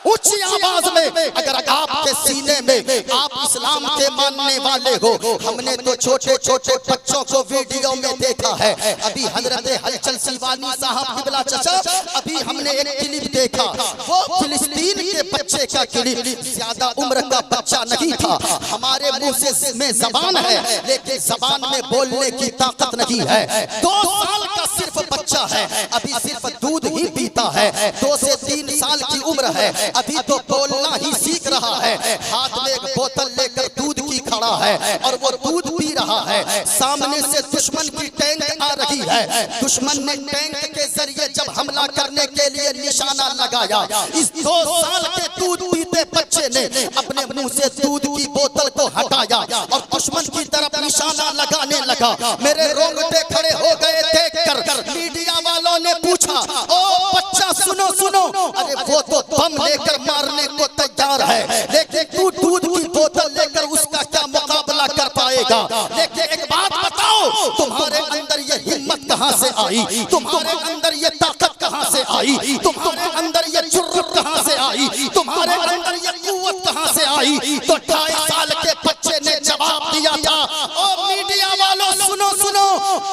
ऊंची आवाज में अगर आपके सीने में आप इस्लाम के मानने वाले हो। हमने तो छोटे छोटे बच्चों को वीडियो में देखा है। अभी हजरत हलचल सीवानी साहब किबला चचा, अभी हमने एक क्लिप देखा, वो फिलिस्तीन के बच्चे का क्लिप। ज्यादा उम्र का बच्चा नहीं था। हमारे मुंह से में जबान है लेकिन जबान में बोलने की ताकत नहीं है। 2 साल का सिर्फ बच्चा है, अभी सिर्फ दूध ही पीता है। 2 से 3 साल की उम्र है, अभी तो बोलना ही सीख रहा है। हाथ में एक बोतल लेकर दूध की खड़ा है और वो दूध पी रहा है। सामने से दुश्मन की टैंक आ रही है। दुश्मन ने टैंक के जरिए जब हमला करने के लिए निशाना लगाया, इस 2 साल के दूध पीते बच्चे ने अपने मुंह से दूध की बोतल को हटाया और दुश्मन की तरफ निशाना लगाने लगा। मेरे रोंगटे खड़े हो गए देखकर। मीडिया वालों ने पूछा, ओ बच्चा सुनो सुनो, अरे वो तो बम लेकर मारने को तैयार है, लेकिन तू दूध की बोतल लेकर उसका क्या मुकाबला कर पाएगा। लेकिन एक बात बताओ, तुम्हारे अंदर ये हिम्मत कहां से आई? तुम्हारे अंदर ये ताकत कहां से आई? तुम्हारे अंदर ये जुर्रत कहां से आई? तुम्हारे अंदर ये कुव्वत कहां से आई? तो 2.5 साल के बच्चे ने जवाब दिया था, ओ मीडिया वालों सुनो सुनो,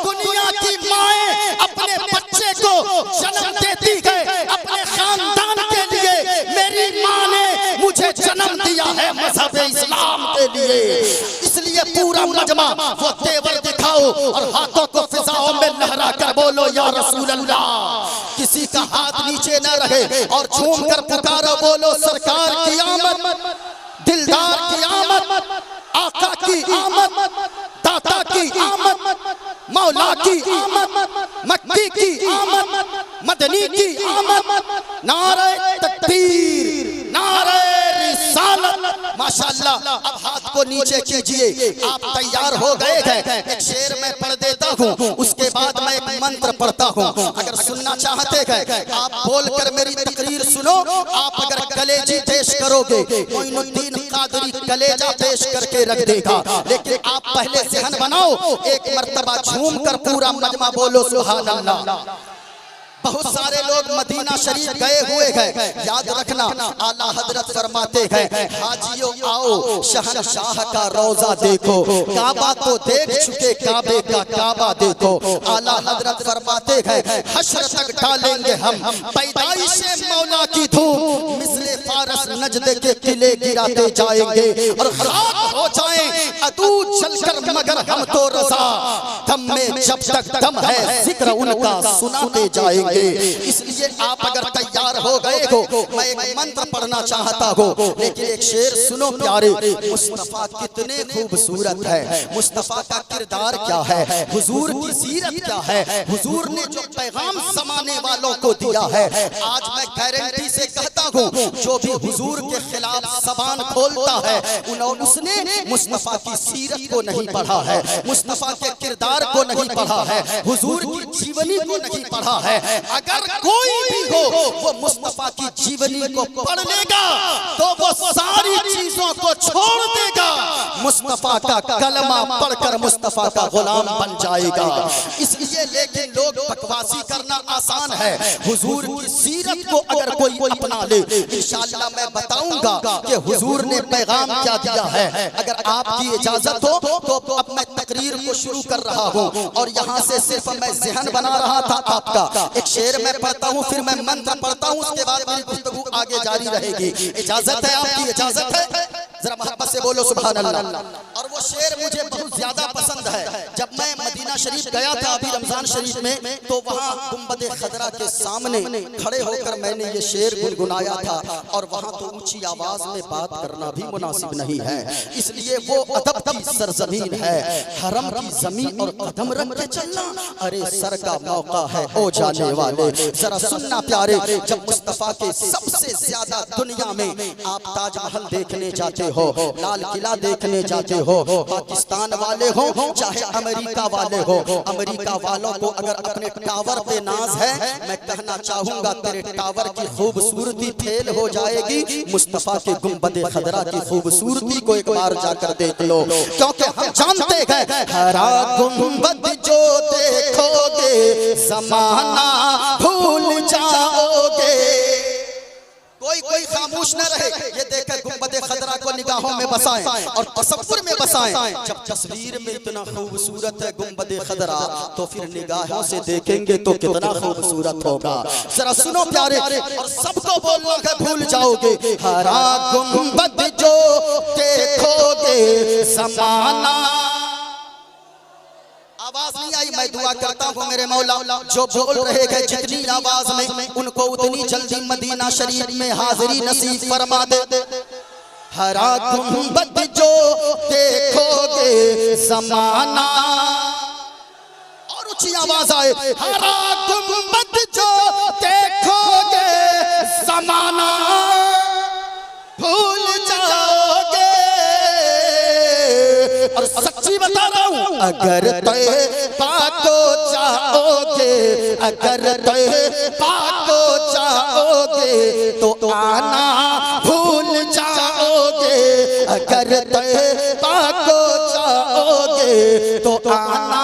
दुनिया की माएं अपने बच्चे को जन्म देती है अपने खानदान के लिए। मेरी माँ ने मुझे जन्म दिया है मजहब इस्लाम के लिए। इसलिए पूरा मजमा वो तेवर दिखाओ और हाथों को फिजाओं में लहरा कर बोलो या रसूल अल्लाह। किसी का हाथ नीचे न रहे और झूम कर पुकारो, बोलो सरकार की आमद, दिलदार की आमद, आका की आमद, दाता की आमद, मौला की आमद, मक्की की आमद, मदनी की आमद, नारे तकबीर, नारे रिसालत। माशाअल्लाह, अब हाथ को नीचे कीजिए। आप तैयार हो गए हैं? एक शेर मैं पढ़ देता हूँ, उसके बाद मैं एक मंत्र पढ़ता हूँ। अगर सुनना चाहते हैं आप बोलकर मेरी तकरीर सुनो। आप अगर कलेजी पेश करोगे, मोइनुद्दीन कादरी कलेजा पेश करके रख देगा, लेकिन आप पहले ज़हन बनाओ, एक मर्तबा झूम कर पूरा मजमा बोलो सुभान अल्लाह। बहुत सारे लोग मदीना शरीफ गए हुए हैं, याद रखना आला हजरत फरमाते हैं, हाजियों आओ शहंशाह का रोजा देखो, काबा तो देख चुके काबे का काबा देखो। आला हजरत फरमाते हैं, हश्र तक डालेंगे हम पैदाइशे मौला की धूम, मिस्ले फारस नजद के किले गिराते जाएंगे और खाक हो जाएं अदू चलकर, मगर हम तो रज़ा दम में जब तक दम है जिक्र उनका सुनाते जाएंगे। इसलिए आप अगर तैयार हो गए हो, मैं एक मंत्र पढ़ना चाहता हूँ, लेकिन एक शेर सुनो प्यारे। मुस्तफा कितने खूबसूरत है, मुस्तफा का किरदार क्या है, हुजूर की सीरत क्या है, हुजूर ने जो पैगाम समाने वालों को दिया है। आज मैं गारंटी से कहता हूँ, जो भी हुजूर के खिलाफ ज़बान खोलता है उसने मुस्तफा की सीरत को नहीं पढ़ा है, मुस्तफा के किरदार को नहीं पढ़ा है, हुजूर की जीवनी को नहीं पढ़ा है। अगर कोई भी हो वो मुस्तफा की जीवनी को पढ़ लेगा तो वो सारी चीजों को छोड़ देगा, मुस्तफा का कलमा पढ़कर मुस्तफा का गुलाम बन जाएगा। इसलिए लेकिन लोग बकवासी करना आसान है, हुजूर की सीरत को अगर कोई अपना ले, इंशाअल्लाह मैं बताऊंगा कि हुजूर ने पैगाम क्या दिया है। अगर आपकी इजाजत हो तो अब मैं तकरीर को शुरू कर रहा हूँ और यहाँ से सिर्फ मैं ज़हन बना रहा था आपका। एक शेर मैं पढ़ता हूँ, फिर मैं मंत्र पढ़ता हूँ, उसके बाद मेरी गुफ्तगू आगे जारी रहेगी। इजाजत है आपकी? इजाजत है? जरा मोहब्बत से बोलो सुभान अल्लाह। और वो शेर मुझे बहुत ज्यादा पसंद है। जब मैं मदीना शरीफ गया था अभी रमजान शरीफ में, तो वहाँ गुंबद खदरा के सामने खड़े होकर मैंने ये शेर गुनगुनाया था। और वहाँ तो ऊंची आवाज में बात करना भी मुनासिब नहीं है, इसलिए वो अदब की सरजमीन है, हरम की जमीन और कदम रख के चलना, अरे सर का मौका है ओ जाने वाले। जरा सुनना प्यारे, जब मुस्तफा के सबसे ज्यादा दुनिया में आप ताजमहल देखने जाते हो, लाल किला देखने जाते हो, पाकिस्तान वाले हो चाहे अमेरिका वाले हो, अमेरिका वालों को अगर अपने टावर पे नाज है, मैं कहना चाहूंगा तेरे टावर की खूबसूरती फेल हो जाएगी, मुस्तफा के गुंबद खदरा की खूबसूरती को एक बार जाकर देख लो। क्योंकि हम जानते हैं हरा गुंबद जो देखोगे जमाना भूल जाओगे, खामोश न रहे, ये देखकर गुंबद खदरा को निगाहों में बसाएं और तसव्वुर में बसाएं। जब तस्वीर में इतना खूबसूरत है गुंबद खदरा, तो फिर निगाहों से देखेंगे तो कितना खूबसूरत होगा। जरा सुनो प्यारे, और सबको बोलना है भूल जाओगे। हरा गुंबद जो देखोगे समाना। आवाज नहीं आई, मैं दुआ करता हूँ मेरे मौला जो बोल रहे हैं जितनी आवाज में, उनको उतनी जल्दी मदीना शरीफ में हाजिरी नसीब फरमा दे। हरा गुंबद जो देखोगे समाना, और ऊंची आवाज आए, हरा गुंबद जो देखोगे समाना भूल जाओगे। और सच्ची बता रहा हूं, अगर तैबा को जाओगे, अगर तैबा को जाओगे तो आना भूल जाओगे। अगर तैबा को जाओगे तो आना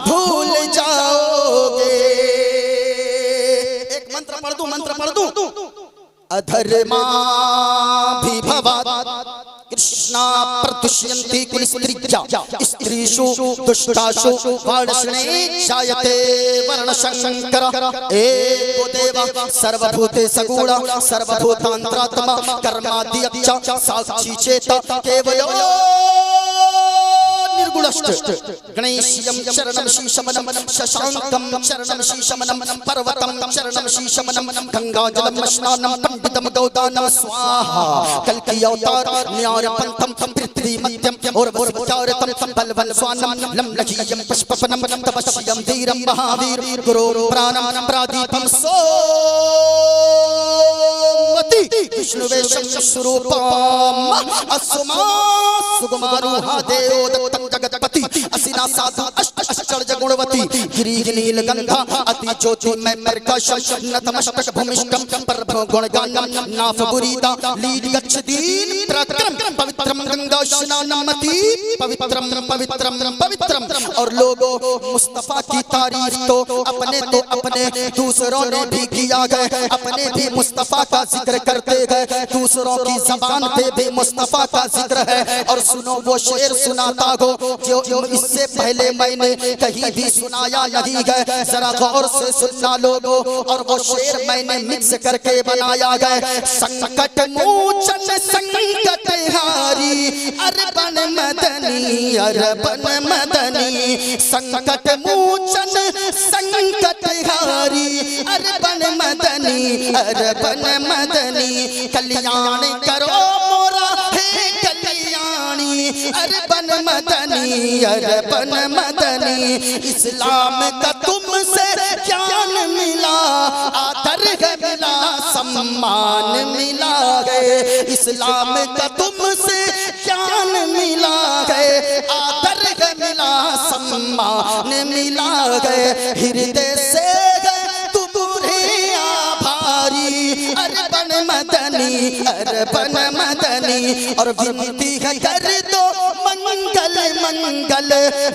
भूल जाओगे। एक मंत्र पढ़ दूं, मंत्र पढ़ दूं। अधर्मा भी भवात् कृष्णा प्रतुष्यन्ति कुलस्त्रीजा स्त्रीषु दुष्टाषु वर्ष्णे जायते वर्णशंकर। एको देव सर्वभूतेषु सगुण सर्वभूतान्तरात्मा कर्माद्यक्ष साक्षी चेत केवलो निर्गुणश्च। गणेशयं शरणं शीशमनं शशांकं शरणं शीशमनं पर्वतं शरणं शीशमनं गंगाजलं स्नानं पंडितं गौदानं स्वाहा। कल्कि अवतार न्याय पंथम पृथ्वी मध्यम और वसुचारतम बलवन् स्वानं लम्लघीयं पुष्पवनं तपस्यं धीरं महावीर गुरो प्राणं प्रादीपं सोमवती विष्णुवेशं स्वरूपम् अस्मा सुकुमारुहा देवोदत्तं जगत्पति असिना साधु अष्टचर्य गुणवती गिरिह नीलगंधा अति ज्योति में प्रकाशम नतमस्तक भूमिष्ठम परभ्रम गुणगानम नाफ बुरीदा लीड गच्छदीन प्रक्रम पवित्रम गंगा स्नानमति पवित्रम पवित्रम पवित्रम। और लोगों मुस्तफा की तारीफ तो अपने दूसरों ने भी किया है, अपने भी मुस्तफा का जिक्र करते गए, दूसरों की जबान पे भी मुस्तफा का जिक्र है। और सुनो वो शेर सुनाता हो जो इससे पहले मैंने कहीं भी सुनाया नहीं है, जरा गौर से सुनना लोगों। और वो शेर मैंने मिक्स करके बनाया है। संकट मोचन संकट हारी अरबन मदनी अरबन मदनी। संकट मोचन संकट हारी अरबन मदनी अरबन मदनी। कल्याण करो मोरा हे कल्याणी अरबन मदनी अरबन मदनी। इस्लाम का तुमसे ज्ञान मिला, आदर मिला, सम्मान मिला है। इस्लाम का तुमसे ज्ञान मिला है, आदर मिला, सम्मान मिला है। हृदय से तुम्हारे आभारी अरबन मदनी अरबन मदनी। और विनती है कर दो मंगल मंगल,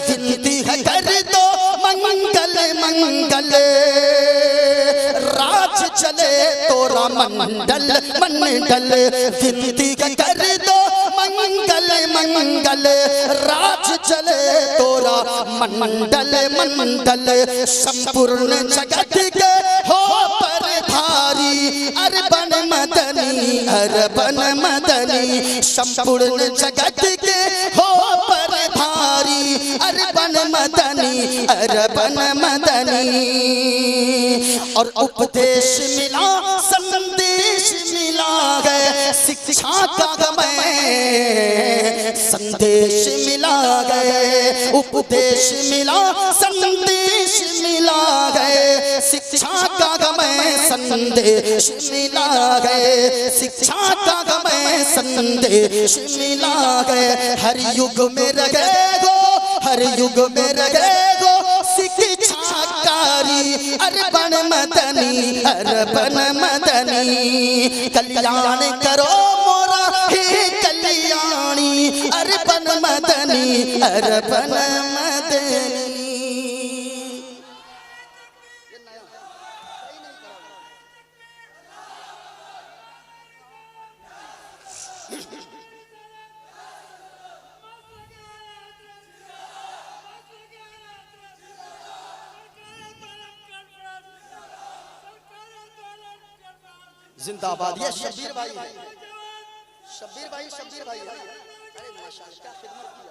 विनती है कर दो मंगल मंगल। राज चले तोरा मंडल मंडल, विनती है कर दो मंगल मंगल। राज चले तोरा मंडल मंडल। संपूर्ण जगत के हो परधारी अरबन मदनी अरबन मदनी। संपूर्ण जगत के हो परधारी अरबन मदनी अरबन मदनी। और उपदेश मिला संदेश मिला है, शिक्षा का हमें संदेश मिला है। उपदेश मिला संदेश मिला है, शिक्षा का हमें संदेश मिला है। शिक्षा का हमें संदेश मिला है। हर युग में रहे गो, हर युग में रहे गो शिक्षाकारी अरबन मदनी अरबन मदनी। कल्याण करो मोरा हे कल्याणी अरबन मदनी अरबन मदनी। जिंदाबाद। ये शब्बीर भाई, शब्बीर भाई, शब्बीर भाई, अरे माशाअल्लाह क्या खिदमत किया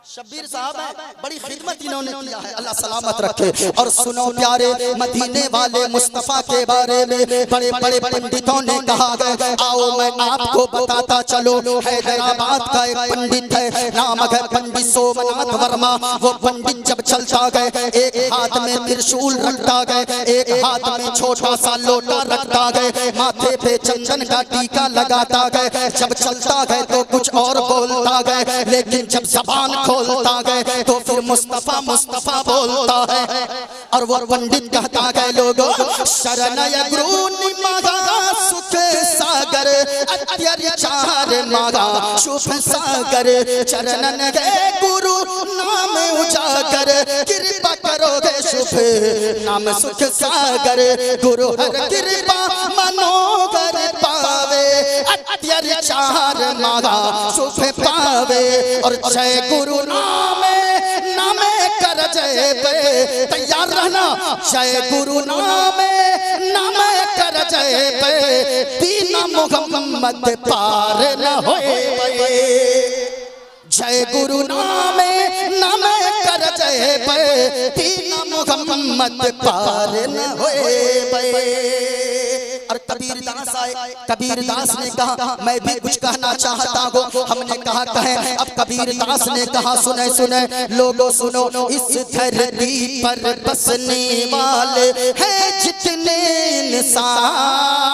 शब्बीर साहब, बड़ी खिदमत इन्होंने किया है, अल्लाह सलामत रखे। और सुनो प्यारे, मदीने वाले मुस्तफा के बारे में बड़े बड़े पंडितों ने कहा गया। आओ मैं आपको बताता चलो। हैदराबाद का एक पंडित है, नाम है पंडित सोमनाथ वर्मा। वो पंडित जब चलता गए, एक हाथ में त्रिशूल रखता गए, एक हाथ में छोटा सा लोटा रखता गए, माथे पे चंदन का टीका लगाता गए। जब चलता गए तो कुछ और बोलता गए, लेकिन जब जबान खोलता गए तो फिर मुस्तफा मुस्तफा बोलता है। और वो पंडित कहता गए, लोगों शरणय गुरु निमागा सुख सागर, अत्याचार मागा शुभ सागर, चरणन गए गुरु नाम उजागर, कृपा करोगे शुभ नाम सुख सागर, गुरु हर कृपा मनोगर पावे, अत्याचार मागा शुभ पावे। और जय गुरु नामे नामे कर जय पे, तैयार रहना। जय गुरु नामे नामे कर जय पे, दीन मोहम्मद पार न होए। जय गुरु नामे नामे कर जय पे, दीन मोहम्मद पार न होए। और कबीर दास आए, कबीर दास ने कहा मैं भी कुछ कहना चाहता हूँ। हमने कहा कहे। अब कबीर दास ने कहा सुने सुने लोगों सुनो, इस धरती पर बसने वाले हैं जितने इंसान,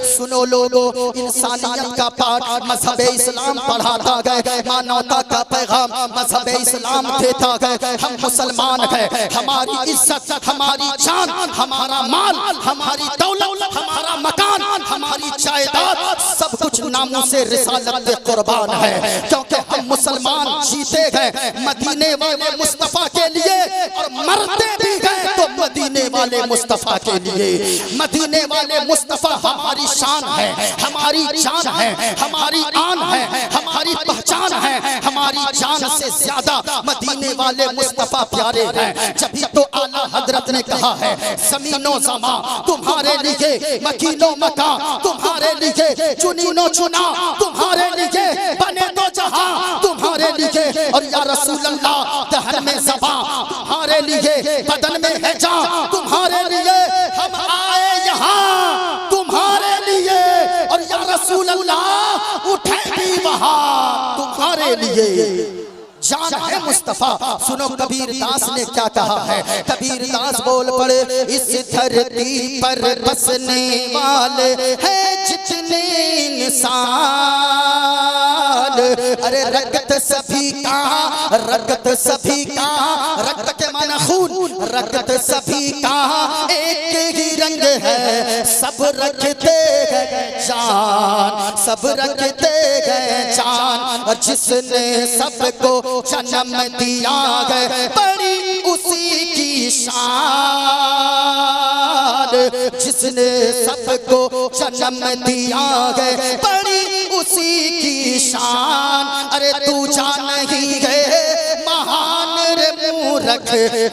सुनो लोगों इंसानियत का पाठ मजहब इस्लाम पढ़ाता गए, मानवता का पैगाम मजहब इस्लाम देता गए। हम मुसलमान हैं, हमारी इज्जत, हमारी जान, हमारा माल, हमारी दौलत, हमारा मकान, हमारी जायदाद, सब कुछ नामों से रिसालत पे कुर्बान है, क्योंकि हम मुसलमान जीते गए मदीने वाले मुस्तफा के लिए और मरते भी गए तो मदीने वाले मुस्तफा के लिए। मदीने वाले मुस्तफा हमारी शान है, हमारी जान है, हमारी आन है, हमारी पहचान है। हमारी जान से ज्यादा मदीने वाले मुस्तफा प्यारे हैं। जब तो आला हजरत ने कहा है ज़मीनो ज़मा तुम्हारे लिए, मकीनो मका तुम्हारे लिए, चुनीनो चुना तुम्हारे लिए, बने तो जहां तुम्हारे लिए। और या रसूल अल्लाह दहन में ज़बा तुम्हारे लिए, बदन में है जान तुम्हारे लिए, हम आए यहाँ तुम्हारे लिए। और या रसूल अल्लाह उठे भी वहाँ तुम्हारे लिए, जान है मुस्तफा। सुनो कबीर दास ने क्या कहा है। कबीर दास बोल पड़े, इस धरती पर बसने वाले हैं जितने इंसान, अरे रगत सभी का, रगत सभी का, रगत के माना खून, रगत सभी का एक ही रंग है, सब रखते हैं जान, सब रखते हैं जान। और जिसने सबको जन्म दिया है बड़ी उसी की शान, जिसने सबको जन्म दिया है बड़ी उसी की शान। अरे तू जान ही है महान रे मूर्ख,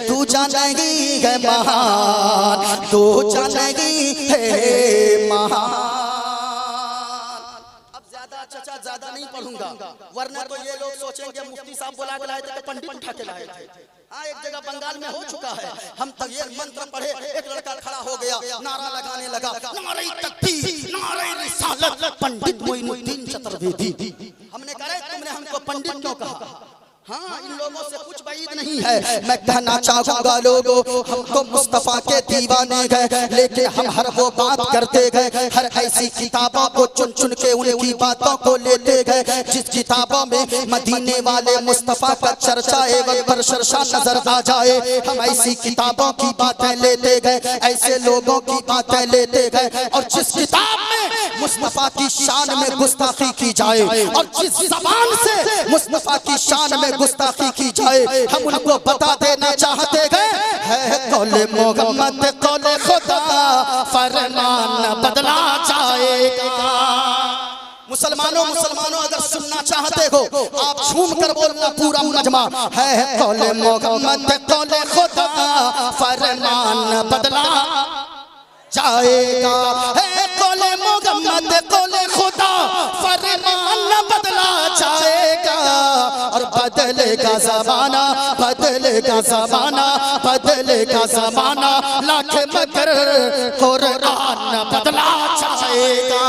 तू जान ही है महान, तू जान ही है महान। चाचा ज्यादा नहीं पढ़ूंगा, वरना तो ये लोग सोचेंगे मुफ्ती साहब बुला के लाए थे, पंडित उठा के लाए थे। हाँ, एक जगह बंगाल में हो चुका है। हम तगीर मंत्र पढ़े, एक लड़का खड़ा हो गया, नारा लगाने लगा, नारे तकबीर, नारे रिसालत, पंडित मोइनुद्दीन चतुर्वेदी। हमने कहा तुमने हमको पंडित क्यों कहा? हाँ, इन लोगों से कुछ बात नहीं है। मैं कहना चाहूंगा लोगों, हमको मुस्तफा के दीवाने गए, लेकिन हम हर वो बात करते गए, हर ऐसी किताबों को चुन चुन के उनकी बातों को लेते गए जिस किताबों में मदीने वाले मुस्तफा का चर्चा एवं प्रशंसा नजर आ जाए। हम ऐसी किताबों की बातें लेते गए, ऐसे लोगों की बातें लेते गए, और जिस किताब में मुस्तफा की शान में गुस्ताखी की जाए और जिस ज़बान से मुस्तफा की शान में गुस्ताखी की जाए, हम उनको बता देना चाहते गए है कौले मोहम्मद कौले खुदा, फरमान बदला जाएगा। मुसलमानों अगर सुनना चाहते हो आप झूम कर बोलना पूरा मजमा है कौले मोहम्मद कौले खुदा, फरमान बदला जाएगा। है कौले मोहम्मद कौले खुदा फरमान न बदला जाएगा। और बदलेगा ज़माना, बदलेगा ज़माना, बदलेगा ज़माना, लाख मगर कुरान न बदला जाएगा।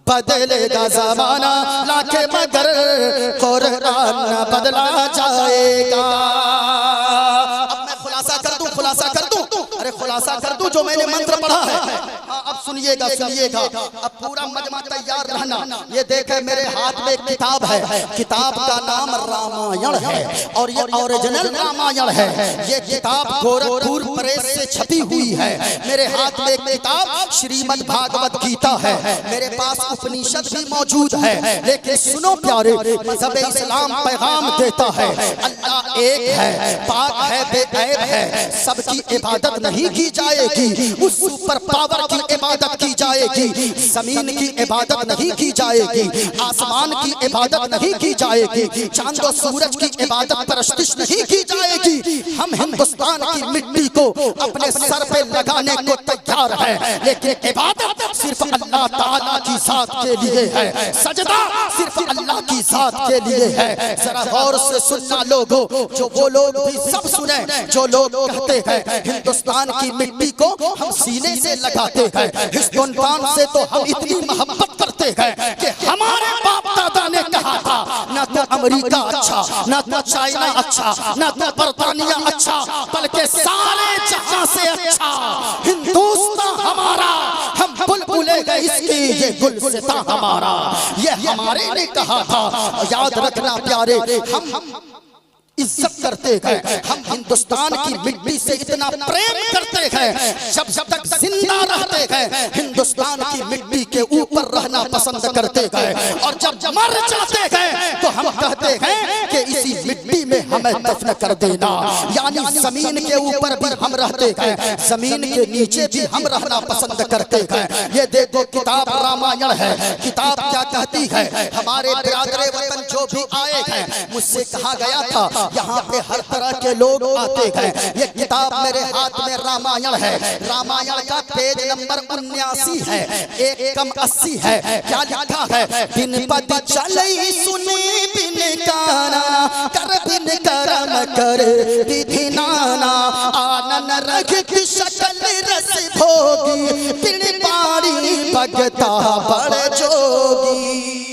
बदलेगा ज़माना लाख मगर कुरान न बदला जाएगा। अब मैं खुलासा कर दूं, खुलासा कर दूं, अरे खुलासा कर दूं जो मैंने मंत्र पढ़ा है। हाँ अब सुनिएगा, सुनिएगा, अब पूरा मजमा तैयार रहना। ये देखे मेरे हाथ में एक किताब है, किताब का नाम रामायण है और ये ओरिजिनल रामायण है। ये किताब गोरखपुर प्रेस से छपी हुई है। मेरे हाथ में एक किताब श्रीमद् भागवत गीता है, मेरे पास उपनिषद भी मौजूद है। लेकिन सुनो प्यारे, मज़हब इस्लाम पैगाम देता है अल्लाह एक है, पाक है, बेऐब है, सबकी इबादत नहीं की जाएगी, उस सुपर पावर की इबादत की जाएगी। जमीन की इबादत नहीं की जाएगी, आसमान की इबादत नहीं की जाएगी, चांद और सूरज की इबादत परस्तिश नहीं की जाएगी। हम हिंदुस्तान की मिट्टी को अपने सर पे लगाने को तैयार है, लेकिन इबादत सिर्फ अल्लाह ताला की जात के लिए है, सजदा सिर्फ अल्लाह की जात के लिए है। जरा गौर से सुनना लोगों, जो वो लोग भी सब सुने जो लोग कहते हैं हिंदुस्तान की मिट्टी को हम सीने से लगाते हैं, हिंदुस्तान से तो हम इतनी मोहब्बत करते हैं कि हमारे बाप दादा ने कहा था ना तो अमेरिका अच्छा, ना तो चाइना अच्छा, ना तो बर्तानिया अच्छा, बल्कि सारे जहां से अच्छा हिंदुस्तान हमारा। हम बुलबुले गए इसकी ये गुलसिता हमारा, ये हमारे ने कहा था। याद रखना प्यारे, हम इज्जत करते हैं, हम हिंदुस्तान की मिट्टी से इतना प्रेम करते हैं, जब जब तक जिंदा रहते हैं हिंदुस्तान की मिट्टी के ऊपर रहना पसंद करते हैं, और जब जब मर जाते हैं तो हम कहते हैं कि इसी मिट्टी में हमें दफन कर देना। यानी जमीन के ऊपर भी हम रहते हैं, जमीन के नीचे भी हम रहना पसंद करते हैं। ये देखो किताब रामायण है, किताब क्या कहती है। हमारे बिरादरे वतन जो भी आए हैं, मुझसे कहा गया था यहाँ पे हर तरह के लोग आते हैं। ये किताब मेरे हाथ में रामायण है, रामायण का पेज नंबर 79 है, 1 कम 80 है। क्या लिखा है? बिन पद चलई सुनी बिन काना, कर बिन करम कर विधि नाना, आनन रघित शकल रस भोगी, बिन पारी भगता बड़ जोगी।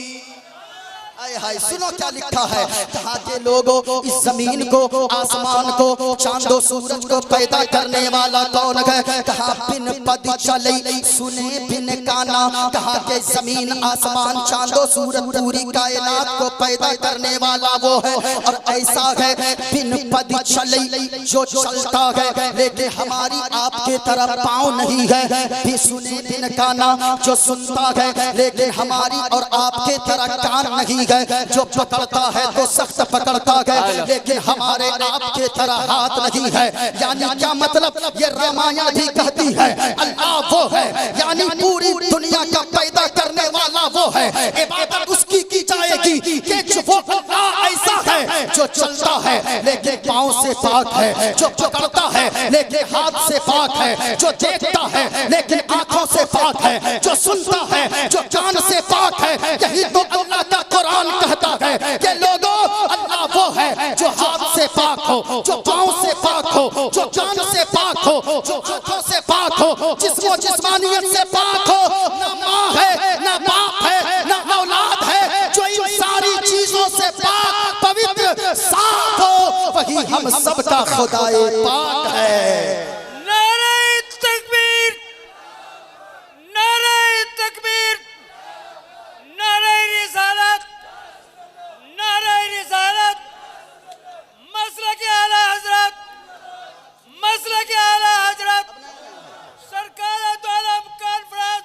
हाय सुनो क्या लिखा है। कहा के लोगों इस जमीन को, आसमान को, चांदो सूरज को पैदा करने वाला कौन है? कहा बिन पद चले सुने बिन काना। कहा के जमीन, आसमान, चांदो सूरज, पूरी कायनात को पैदा करने वाला वो है। और ऐसा है बिन पद चले, जो चलता है लेकिन हमारी आपके तरफ पाँव नहीं है। भी सुने बिन काना, जो सुनता है लेकिन हमारी और आपके तरह कान नहीं है। जो पकड़ता है तो सख्त पकड़ता है, लेकिन हमारे आपके तरह हाथ नहीं है। यानी क्या मतलब? ये रामायण भी कहती है अल्लाह वो है, यानी पूरी दुनिया का पैदा करने वाला वो है। इबादत उसकी की जाएगी कि वो अल्लाह ऐसा है जो चलता है लेकिन पाँव से पाक है, जो पकड़ता है लेकिन हाथ से पाक है, जो देखता है लेकिन आंखों से पाक है, जो सुनता है जो कान से पाक है। यही तो अल्लाह का कुरान कहता है कि लोगों अल्लाह वो है जो हाथ से पाक हो, जो पाँव से पाक हो, जो कान से पाक हो, जो आंखों से पाक हो, जिस्मो जिस्मानियत से पाक हो। ना माँ है, ना बाप है, ना औलाद है, जो इन सारी चीजों से पाक, पवित्र, साफ हो, वही हम सबका खुदाए पाक है।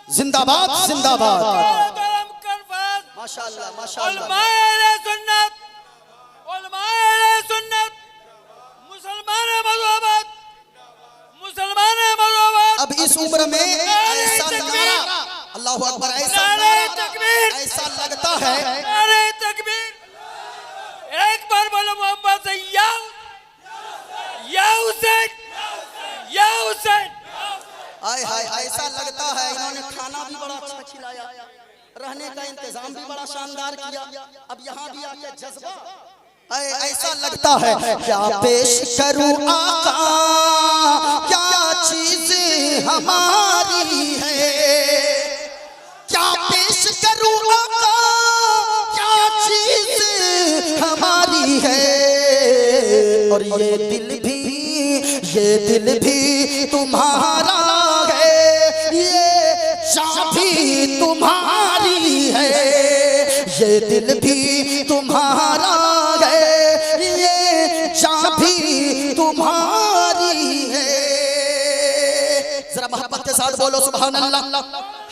जिंदाबाद जिंदाबाद, माशाअल्लाह माशाअल्लाह। अब इस उम्र में ऐसा नारा, अल्लाहु अकबर, ऐसा लगता है। अरे तकबीर, एक बार बोलो मोहम्मद से या हुसैन, या हुसैन। हाय हाय, ऐसा लगता है इन्होंने खाना भी बड़ा अच्छा खिलाया, रहने का इंतजाम भी बड़ा शानदार किया, अब यहाँ भी आके जज्बा। ऐसा लगता है क्या पेश करूं आका, क्या चीज हमारी है, क्या पेश करूं आका, क्या चीज हमारी है। और ये दिल भी तुम्हारा है, ये जान भी तुम्हारी है, ये दिल भी तुम्हारा है, ये जान भी तुम्हारी है। जरा मोहब्बत के साथ बोलो सुभान अल्लाह,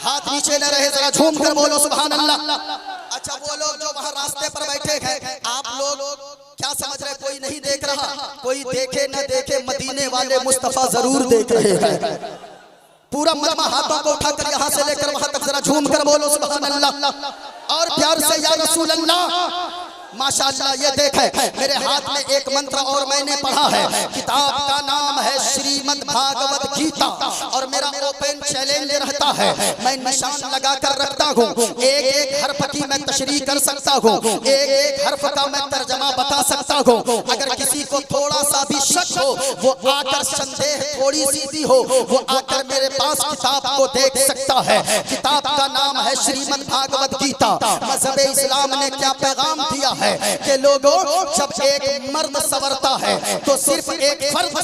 हाथ नीचे न रहे, जरा झूम कर बोलो सुभान अल्लाह। अच्छा, वो लोग जो वहाँ रास्ते पर बैठे हैं, आप लोग क्या समझ रहे? कोई नहीं देख रहा, कोई देखे न देखे, मदीने वाले मुस्तफा जरूर देख रहे हैं। पूरा मजमा हाथों को उठाकर यहाँ से लेकर वहां तक जरा झूम कर बोलो सुभान अल्लाह और प्यार से या रसूल अल्लाह। माशाअल्लाह, ये देखे मेरे हाथ में एक मंत्र और मैंने पढ़ा है, किताब का नाम है श्रीमद् भागवत गीता, और मेरा ओपन चैलेंज रहता है, मैं निशान लगा कर रखता हूँ, एक एक हर्फ की मैं तशरीह कर सकता हूँ, एक एक हर्फ का मैं तर्जमा बता सकता हूँ। अगर किसी को थोड़ा सा भी शक हो, वो आकर, संदेह थोड़ी सी भी हो, वो आकर मेरे पास किताब को देख सकता है। किताब का नाम है श्रीमद् भागवत गीता। मज़हब इस्लाम ने क्या पैगाम दिया है कि लोगों, जब एक मर्द संवरता है तो सिर्फ एक फर्द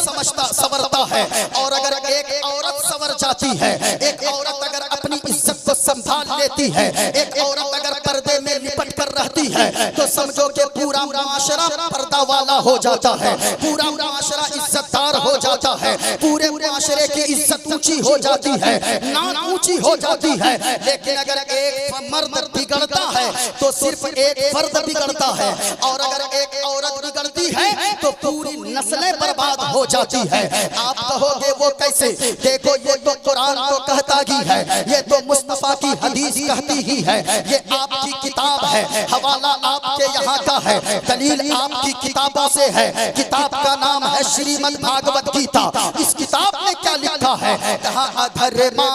संवरता है, और अगर एक औरत संवर जाती है, एक औरत अगर अपनी इज्जत को संभाल लेती है, एक औरत अगर पर्दे में लिपट कर रहती है, तो समझो कि पूरा मुआशरा पर्दा वाला हो जाता है, पूरा मुआशरा इज्जतदार हो जाता है, पूरे मुआशरे की इज्जत ऊंची हो जाती है, नाम ऊंची हो जाती है। लेकिन अगर एक मर्द बिगड़ता है तो सिर्फ एक फर्द बिगड़ता है, और अगर एक औरत बिगड़ती है तो पूरी नस्लें बर्बाद हो जाती है। आप कहोगे वो कैसे? देखो, ये तो कुरान तो कहता ही है, ये तो मुस्तफा की हदीस कहती ही है, ये आपकी किताब है, हवाला आपके यहाँ का है, दलील आपकी किताबों से है। किताब का नाम है श्रीमद् भागवत गीता। इस किताब में क्या लिखा है? कहा अधर्मा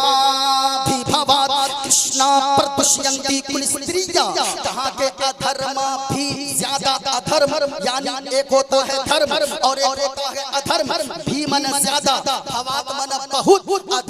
भी भवात् कृष्णा प्रदुष्यन्ति कुल स्त्रियां, कहा के अधर्मा भी ज्यादा अधर्म, यानी एक होता है धर्म और एक होता है अधर्म। भी मन ज्यादा, भवात मन बहुत,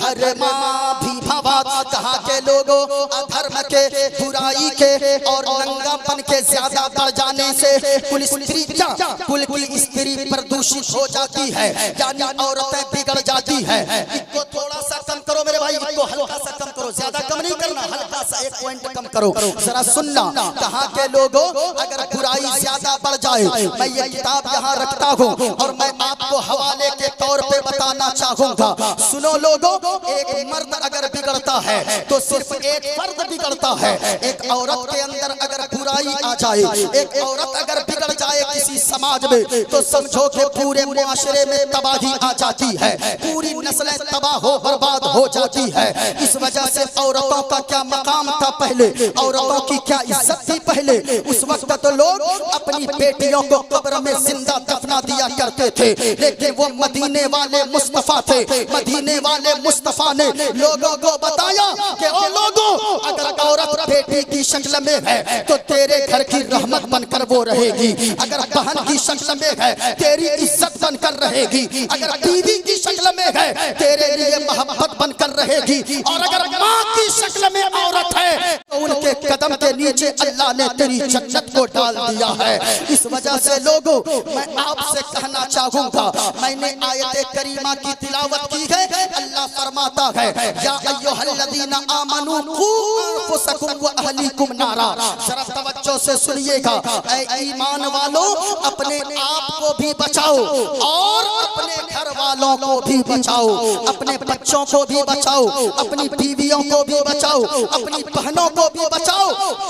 अधर्मा भी भवात, कहा के लोगों अधर्म के, बुराई के और नंगापन के ज्यादा बढ़ जाने से कुल स्त्रियां, कुल की स्त्री प्रदूषित हो जाती है, यानी औरतें बिगड़ जाती है। इसको थोड़ा सा कम करो मेरे भाई, इसको हल्का सा कम करो, ज्यादा कम नहीं करना, हल्का सा एक पॉइंट कम करो। जरा सुनना, कहा के लोगों अगर बुराई ज्यादा बढ़ जाए, मैं ये किताब यहाँ रखता हूँ और मैं आपको हवाले के तौर पे बताना चाहूँगा। सुनो लोगों, एक मर्द अगर बिगड़ता है तो सिर्फ एक फर्द बिगड़ता है। एक औरत के अंदर अगर बुराई आ जाए, एक औरत अगर बिगड़ जाए किसी समाज में, तो समझो कि पूरे मुआशरे में तबाही आ जाती है, पूरी नस्लें तबाह हो बर्बाद हो जाती है। इस वजह से औरतों का क्या मकाम था पहले, औरतों की क्या इज्जत थी पहले। उस वक्त तो लोग अपनी बेटियों को कब्र में जिंदा दफना दिया करते थे, लेकिन वो मदीने वाले मुस्तफा थे। मदीने वाले मुस्तफा ने लोगों को बताया कि ओ लोगों, अगर औरत बेटी की शक्ल में है तो तेरे घर की रहमत बनकर वो रहेगी, अगर बहन की शक्ल में है तेरी इज्जत बनकर रहेगी, अगर बीवी की शक्ल में है तेरे लिए मोहब्बत बनकर रहेगी, और अगर माँ की शक्ल में औरत है तो उनके कदम के नीचे अल्लाह ने तेरी जन्नत को डाल दिया है। इस वजह से लोगों, मैं आपसे कहना चाहूँगा, मैंने आयत करीमा की तिलावत की है। अल्लाह फरमाता है, या अय्युहल्लज़ीना आमनू कू अनफुसकुम व अहलीकुम नारा। जरा तवज्जो से सुनिएगा, ऐ ईमान वालों, अपने आप को भी बचाओ और अपने घर वालों को भी बचाओ, अपने बच्चों को भी बचाओ, अपनी बीवियों को भी बचाओ, अपनी बहनों को भी बचाओ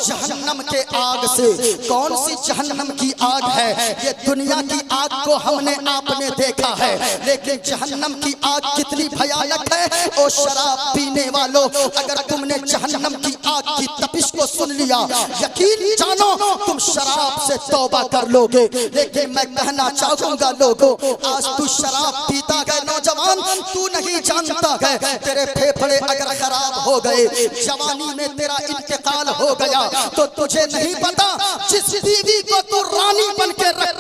जहन्नम के आग से। कौन सी जहन्नम की आग है? ये दुनिया की आग को हमने आपने देखा है, लेकिन जहन्नम की आग कितनी भयानक है। और शराब पीने वालों, अगर तुमने जहन्नम की आग की तपिश को को सुन लिया, यकीन जानो तुम शराब से तौबा कर लोगे। लेकिन मैं कहना चाहूंगा लोगों, आज तू शराब पीता है नौजवान, तू नहीं जानता है तेरे फेफड़े अगर खराब हो गए, जवानी में तेरा इंतकाल हो गया तो तुझे नहीं पता जिस बीवी को तू रानी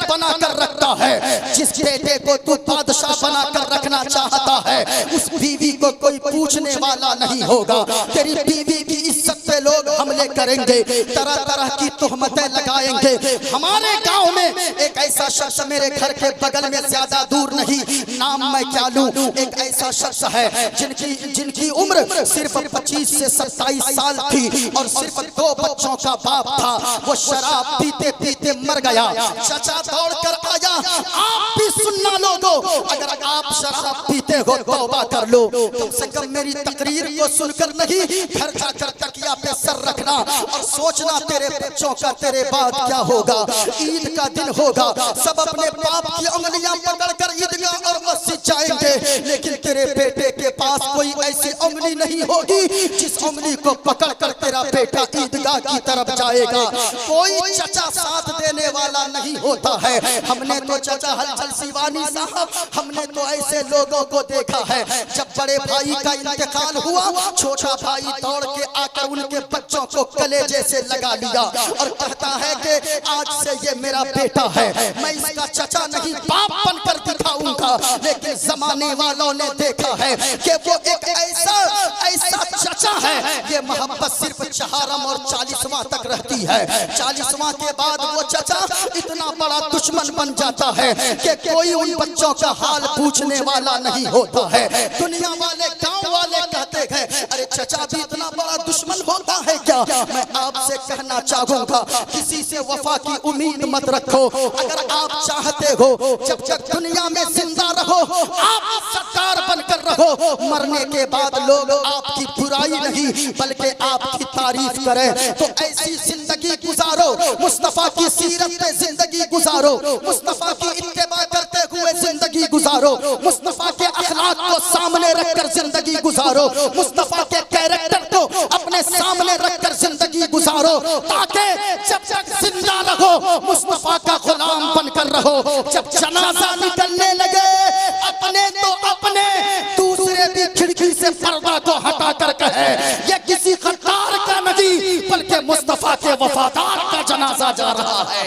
बना कर रखता है, जिस बेटे को तू बादशाह बना कर रखना चाहता है, उस बीवी को कोई पूछने वाला नहीं होगा। तेरी बीवी की इज्जत पे लोग हमले करेंगे, तरह तरह की तोहमतें लगाएंगे। हमारे गांव में एक ऐसा शख्स, मेरे घर के बगल में, ज्यादा दूर नहीं, नाम मैं क्या लूं, एक ऐसा शख्स है जिनकी उम्र सिर्फ 25 से 27 साल थी और सिर्फ 2 बच्चों का बाप था। वो शराब पीते पीते मर गया। चाचा दौड़ कर आया, आप भी सुनना लोगों, अगर आप शराब पीते हो तौबा कर लो। कम से कम मेरी तकरीर को सुनकर नहीं, घर जाकर तकिया पे सर रखना और सोचना तेरे बच्चों का तेरे बाद क्या होगा। ईद का दिन होगा, सब अपने बाप की उंगलियां पकड़कर ईदगाह और मस्जिद जाएंगे, लेकिन तेरे बेटे के पास कोई ऐसी उंगली नहीं होगी जिस उंगली को पकड़कर तेरा बेटा ईदगाह की तरफ जाएगा। कोई चचा साथ देने वाला नहीं होता है। हमने तो चाचा हलचल सिवानी साहब, हमने तो ऐसे लोगों को देखा है, जब बड़े भाई का इंतकाल हुआ, छोटा भाई दौड़ के आकर उनके बच्चों को कलेजे से लगा लिया और कहता है कि आज से ये मेरा बेटा है, मैं इसका चचा नहीं बाप बनकर दिखाऊंगा। लेकिन जमाने वालों ने देखा है कि वो एक ऐसा चचा है, ये मोहब्बत सिर्फ 4 और 40वां तक रहती है। 40वां के बाद वो चचा इतना बड़ा दुश्मन बन जाता है कि कोई उन बच्चों का हाल पूछने वाला नहीं होता है। दुनिया वाले, गांव वाले कहते हैं, अरे चचा भी इतना बड़ा दुश्मन होता है क्या? मैं आपसे कहना चाहूंगा, किसी से वफा की उम्मीद मत रखो। अगर आप चाहते हो जब तक दुनिया में जिंदा रहो, आप सरकार बनकर रहो, मरने के बाद लोग आपकी बुराई नहीं बल्कि आपकी तारीफ करें, तो ऐसी जिंदगी गुजारो, मुस्तफा की सीरत पे जिंदगी गुजारो, मुस्तफा की इत्तेबा करते हुए जिंदगी गुजारो, मुस्तफा के अखलाक को सामने रखकर जिंदगी गुजारो, मुस्तफा के कैरेक्टर को अपने सामने रखकर जिंदगी गुजारो, ताकि जब तक जिंदा रहो मुस्तफा का गुलाम बनकर रहो। जब जनाजा निकलने लगे, अपने तो अपने, दूसरे भी खिड़की से पर्दा को हटा कर कहे ये किसी गद्दार का नहीं बल्कि मुस्तफा के वफादार का जनाजा जा रहा है।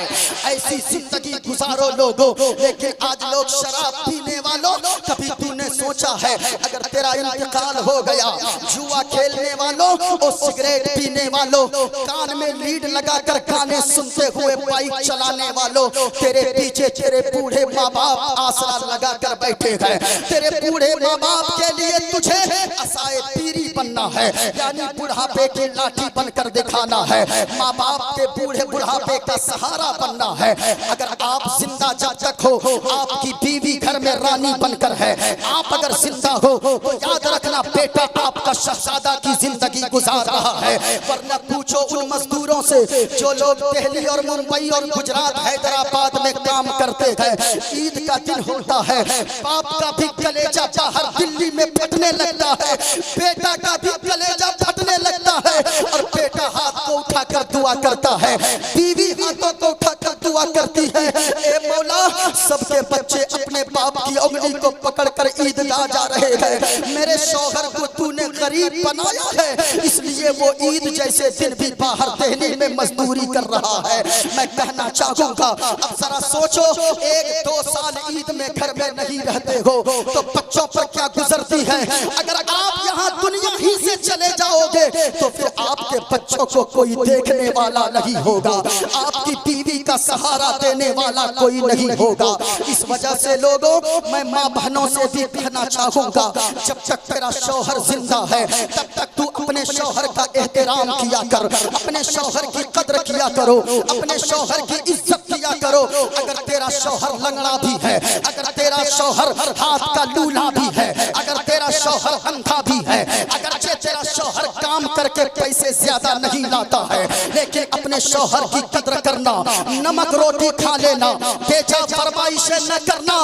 ऐसी जिंदगी गुजारो लोगों। लेकिन आज लोग शराब पीने वालों, कभी तूने सोचा है अगर तेरा इंतकाल हो गया, जुआ खेलने वालों और सिगरेट पीने वालों, कान में लीड लगाकर गाने सुनते हुए बाइक चलाने वालों, तेरे पीछे तेरे बूढ़े माँ बाप आसरा लगा कर बैठे हैं। तेरे बूढ़े माँ बाप के लिए तुझे असाए पीरी बनना है, यानी बुढ़ापे की लाठी बनकर दिखाना है, माँ बाप के बूढ़े बुढ़ापे का सहारा बनना है। अगर आप जिंदा जब तक हो, आपकी बीवी घर में रानी बनकर है, आप अगर जिंदा हो तो याद रखना बेटा आपका शहजादा की जिंदगी गुजार रहा है। वरना पूछो उन मजदूरों से जो लोग दिल्ली और मुंबई और गुजरात हैदराबाद में काम करते हैं, ईद का दिन होता है, बाप का भी कलेजा बाहर दिल्ली में फटने लगता है, बेटा का भी कलेजा फटने लगता है, और बेटा हाथ को उठाकर दुआ करता है, बीवी हाथों को उठाकर दुआ करती है, ए मौला सबके बच्चे अपने बाप की उंगली को पकड़कर ईदगाह जा रहे हैं, मेरे शौहर को तूने गरीब बनाया है इसलिए वो ईद जैसे दिन भी बाहर दिल्ली में मजदूरी कर रहा है। मैं कहना चाहूंगा, अब जरा सोचो, 1-2 साल ईद में घर में नहीं रहते हो तो बच्चों पर क्या गुजरती है। अगर आप यहाँ दुनिया ही से चले जाओगे तो फिर आपके बच्चों को कोई देखने वाला नहीं होगा, आपकी बीवी का सहारा देने वाला कोई नहीं होगा। इस वजह से लोगों, मैं माँ बहनों से भी कहना चाहूंगा, जब तक तेरा शौहर जिंदा है तब तक तू अपने शौहर का एहतराम किया कर, अपने शौहर की कदर किया करो, अपने शौहर की इज्जत किया करो। अगर तेरा शौहर लंगड़ा भी है, अगर तेरा शौहर हाथ का लूला भी है, अगर तेरा शौहर अंधा भी है, अगर तेरा शौहर काम करके पैसे ज्यादा नहीं लाता है, लेकिन अपने शौहर की कदर करना, नमक रोटी खा लेना, बेचा फरमाइशें न करना,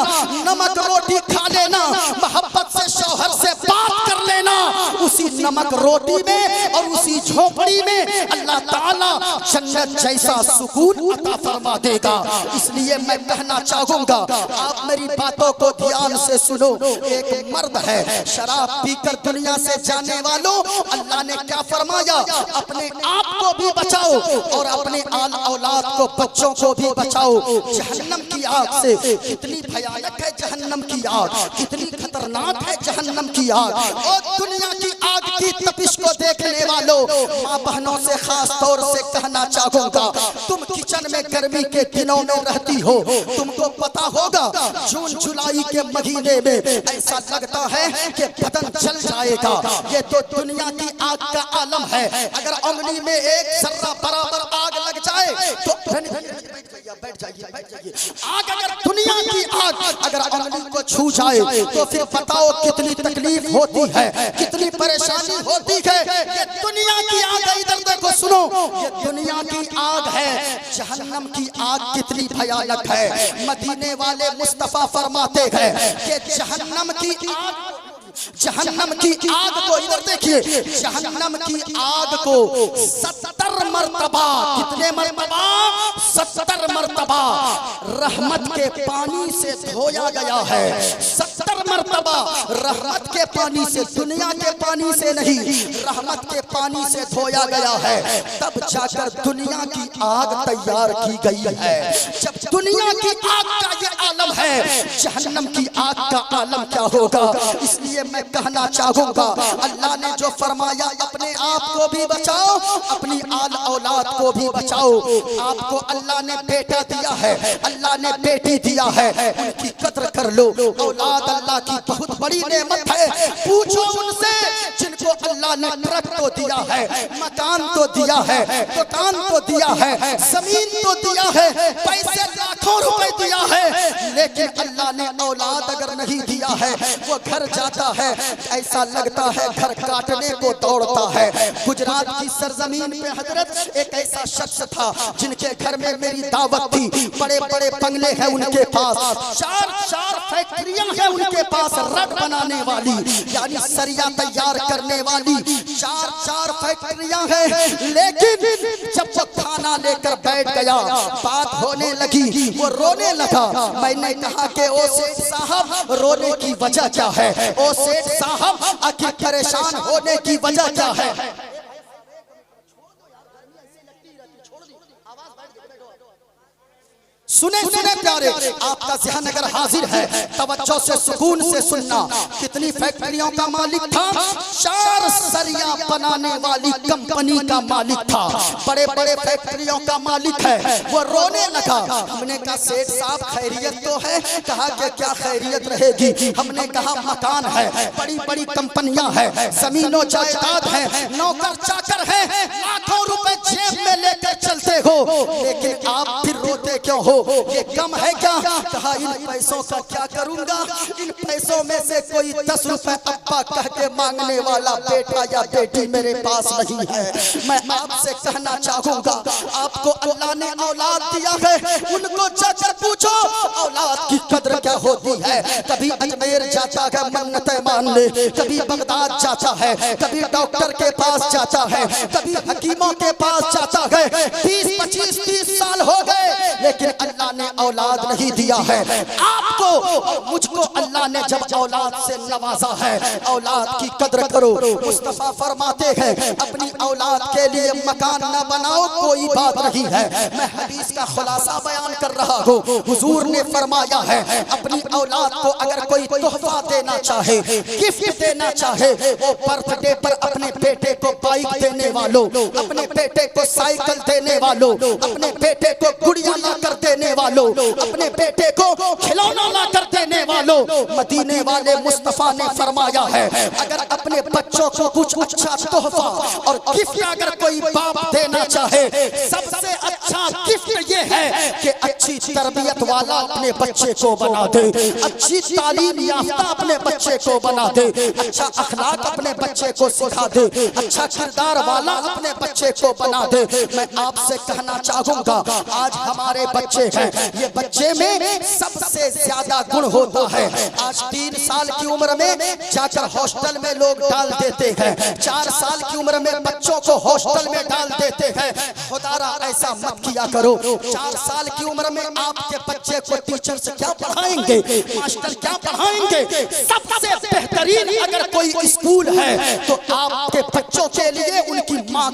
नमक रोटी खा लेना, मोहब्बत से शौहर से बात कर लेना, उसी नमक रोटी में और उसी झोपड़ी में अल्लाह ताला जन्नत जैसा सुकून अता फरमा देगा। इसलिए मैं कहना चाहूंगा, आप मेरी बातों को ध्यान से सुनो। एक मर्द है, शराब पीकर दुनिया से जाने वालों, अल्लाह ने क्या फरमाया, अपने आप को भी बचाओ और अपने आल औलाद को, बच्चों को भी बचाओ जहन्नम की आग से। कितनी भयानक है जहन्नम की आग, कितनी खतरनाक है जहन्नम की आग। और दुनिया की आग की तपिश को देखने वालों, माँ बहनों से खास तौर से कहना चाहूंगा, तुम किचन में गर्मी के दिनों में रहती हो, तुमको पता होगा जून जुलाई के महीने में ऐसा लगता है कि बदन जल जाएगा। ये तो दुनिया की आग का आलम है। अगर उंगली में एक जर्रा बराबर आग लग जाए तो बैठ जाइए। आग, अगर दुनिया की आग अगर उंगली को छू जाए तो फिर बताओ कितनी तकलीफ होती है, कितनी परेशानी होती है। ये दुनिया की आग है, इधर देखो सुनो, ये दुनिया की आग है। जहन्नम की आग कितनी भयानक है। मदीने वाले मुस्तफा फरमाते हैं कि जहन्नम की आग को, इधर देखिए, जहन्नम की आग को 70 मर्तबा, कितने मर्तबा, 70 मर्तबा रहमत के पानी से धोया गया है। 70 मर्तबा रहमत के पानी से, दुनिया के पानी से नहीं, रहमत के पानी से धोया गया है। तब जाकर दुनिया की आग तैयार की गई है। जब दुनिया की आग का ये आलम है, जहन्नम की आग का आलम क्या होगा। इसलिए मैं कहना चाहूंगा, अल्लाह ने जो फरमाया, अपने आप को भी बचाओ, अपनी आल औलाद को भी बचाओ। आपको अल्लाह ने बेटा दिया है, अल्लाह ने बेटी दिया है, उनकी कद्र कर लो। औलाद अल्लाह की बहुत बड़ी नेमत है। पूछो उनसे जिनको अल्लाह ने ट्रक तो दिया है, मकान तो दिया है, दुकान तो दिया है, जमीन तो दिया है, पैसे लाखों रुपए दिया है, लेकिन अल्लाह ने औलाद अगर नहीं दिया है, वो घर जाता है ऐसा लगता है घर काटने को दौड़ता है। गुजरात की सरजमीन पे हजरत एक ऐसा शख्स था जिनके घर में मेरी दावत थी। बड़े बड़े बंगले हैं उनके पास, 4 फैक्ट्रियां हैं उनके पास, रड बनाने वाली यानी सरिया तैयार करने वाली 4 फैक्ट्रियां हैं। लेकिन जब वो खाना लेकर बैठ गया, बात होने लगी, वो रोने लगा। मैंने कहा कि ओ सेठ साहब, रोने की वजह क्या है? ओ सेठ साहब, आखिर परेशान होने की वजह क्या है? सुने सुने प्यारे, आपका ज़हन अगर हाजिर है, तवज्जो से सुकून से सुनना। कितनी फैक्ट्रियों का मालिक था? 4 सरिया बनाने वाली कंपनी का मालिक था। बड़े बड़े फैक्ट्रियों का मालिक है। वो रोने लगा। हमने कहा सेठ साहब खैरियत तो है? कहा कि क्या खैरियत रहेगी। हमने कहा मकान है, बड़ी बड़ी कंपनियां हैं, जमीनों जायदाद है, नौकर चाकर है, लाखों रुपए जेब में लेकर चलते हो, लेकिन आप फिर रोते क्यों हो? ये कम है क्या? कहा इन पैसों का क्या करूंगा, इन पैसों में से कोई 10 रुपए अब्बा कह के मांगने वाला बेटा या बेटी मेरे पास नहीं है। मैं आपसे कहना चाहूंगा, आपको अल्लाह ने औलाद दिया है, उनको जाकर पूछो औलाद की कद्र क्या होती है। कभी अजमेर जाता है मन्नतें मान ले, कभी बगदाद जाता है, कभी डॉक्टर के पास जाता है, कभी हकीमों के पास जाता है। 20, 25, 30 साल हो गए, लेकिन अल्लाह ने औलाद नहीं दिया है। आपको मुझको अल्लाह ने जब औलाद से नवाजा है, औलाद की कद्र करो। मुस्तफा फरमाते हैं अपनी औलाद के लिए मकान न बनाओ, कोई बात नहीं है। मैं हदीस का खुलासा बयान कर रहा हूँ। हुजूर ने फरमाया है अपनी औलाद को अगर कोई तोहफा देना चाहे, गिफ्ट देना चाहे, वो बर्थडे पर अपने बेटे को बाइक देने वालों, अपने बेटे को साइकिल देने वालों, अपने बेटे को गुड़िया ला कर देने वालों, अपने बेटे को खिलौना ला कर देने वालों, मदीने वाले मुस्तफा ने फरमाया है अगर अपने बच्चों को कुछ अच्छा तोहफा और गिफ्ट अगर कोई बाप देना चाहे, सबसे अच्छा गिफ्ट ये है कि अच्छी तरबियत वाला अपने बच्चे को बना दे, अच्छी तालीम याफ्ता अपने बच्चे को बना दे, अच्छा अखलाक अपने बच्चे को सिखा दे, अच्छा किरदार वाला अपने बच्चे को बना दे। मैं आपसे कहना चाहूंगा आज हमारे बच्चे हैं, ये बच्चे में सबसे ज्यादा गुण होता है। आज 3 साल की उम्र में जाकर हॉस्टल में लोग डाल देते हैं, 4 साल की उम्र में बच्चों को हॉस्टल में डाल देते हैं। खुदारा ऐसा मत किया करो। 4 साल की उम्र में आपके बच्चे को टीचर से क्या पढ़ाएंगे, मास्टर क्या पढ़ाएंगे? सबसे बेहतरीन अगर कोई स्कूल है तो आपके बच्चों के लिए उनकी माँ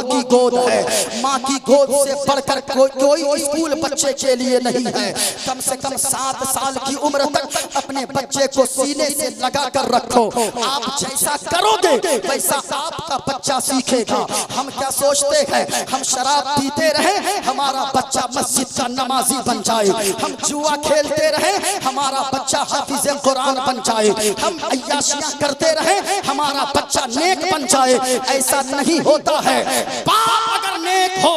की गोद है। माँ की गोद से बढ़कर कोई स्कूल बच्चे के लिए नहीं है। कम से कम 7 साल की उम्र तक अपने बच्चे को सीने से लगा कर रखो। आप जैसा करोगे वैसा आपका बच्चा सीखेगा। हम क्या सोचते हैं, हम शराब पीते रहे हमारा बच्चा मस्जिद का नमाजी बन जाए, हम जुआ खेलते रहे हमारा बच्चा हाफिज कुरान बन जाए, हम अय्याशियां करते रहे हमारा बच्चा नेक बन जाए। ऐसा नहीं होता है। बाप अगर नेक हो,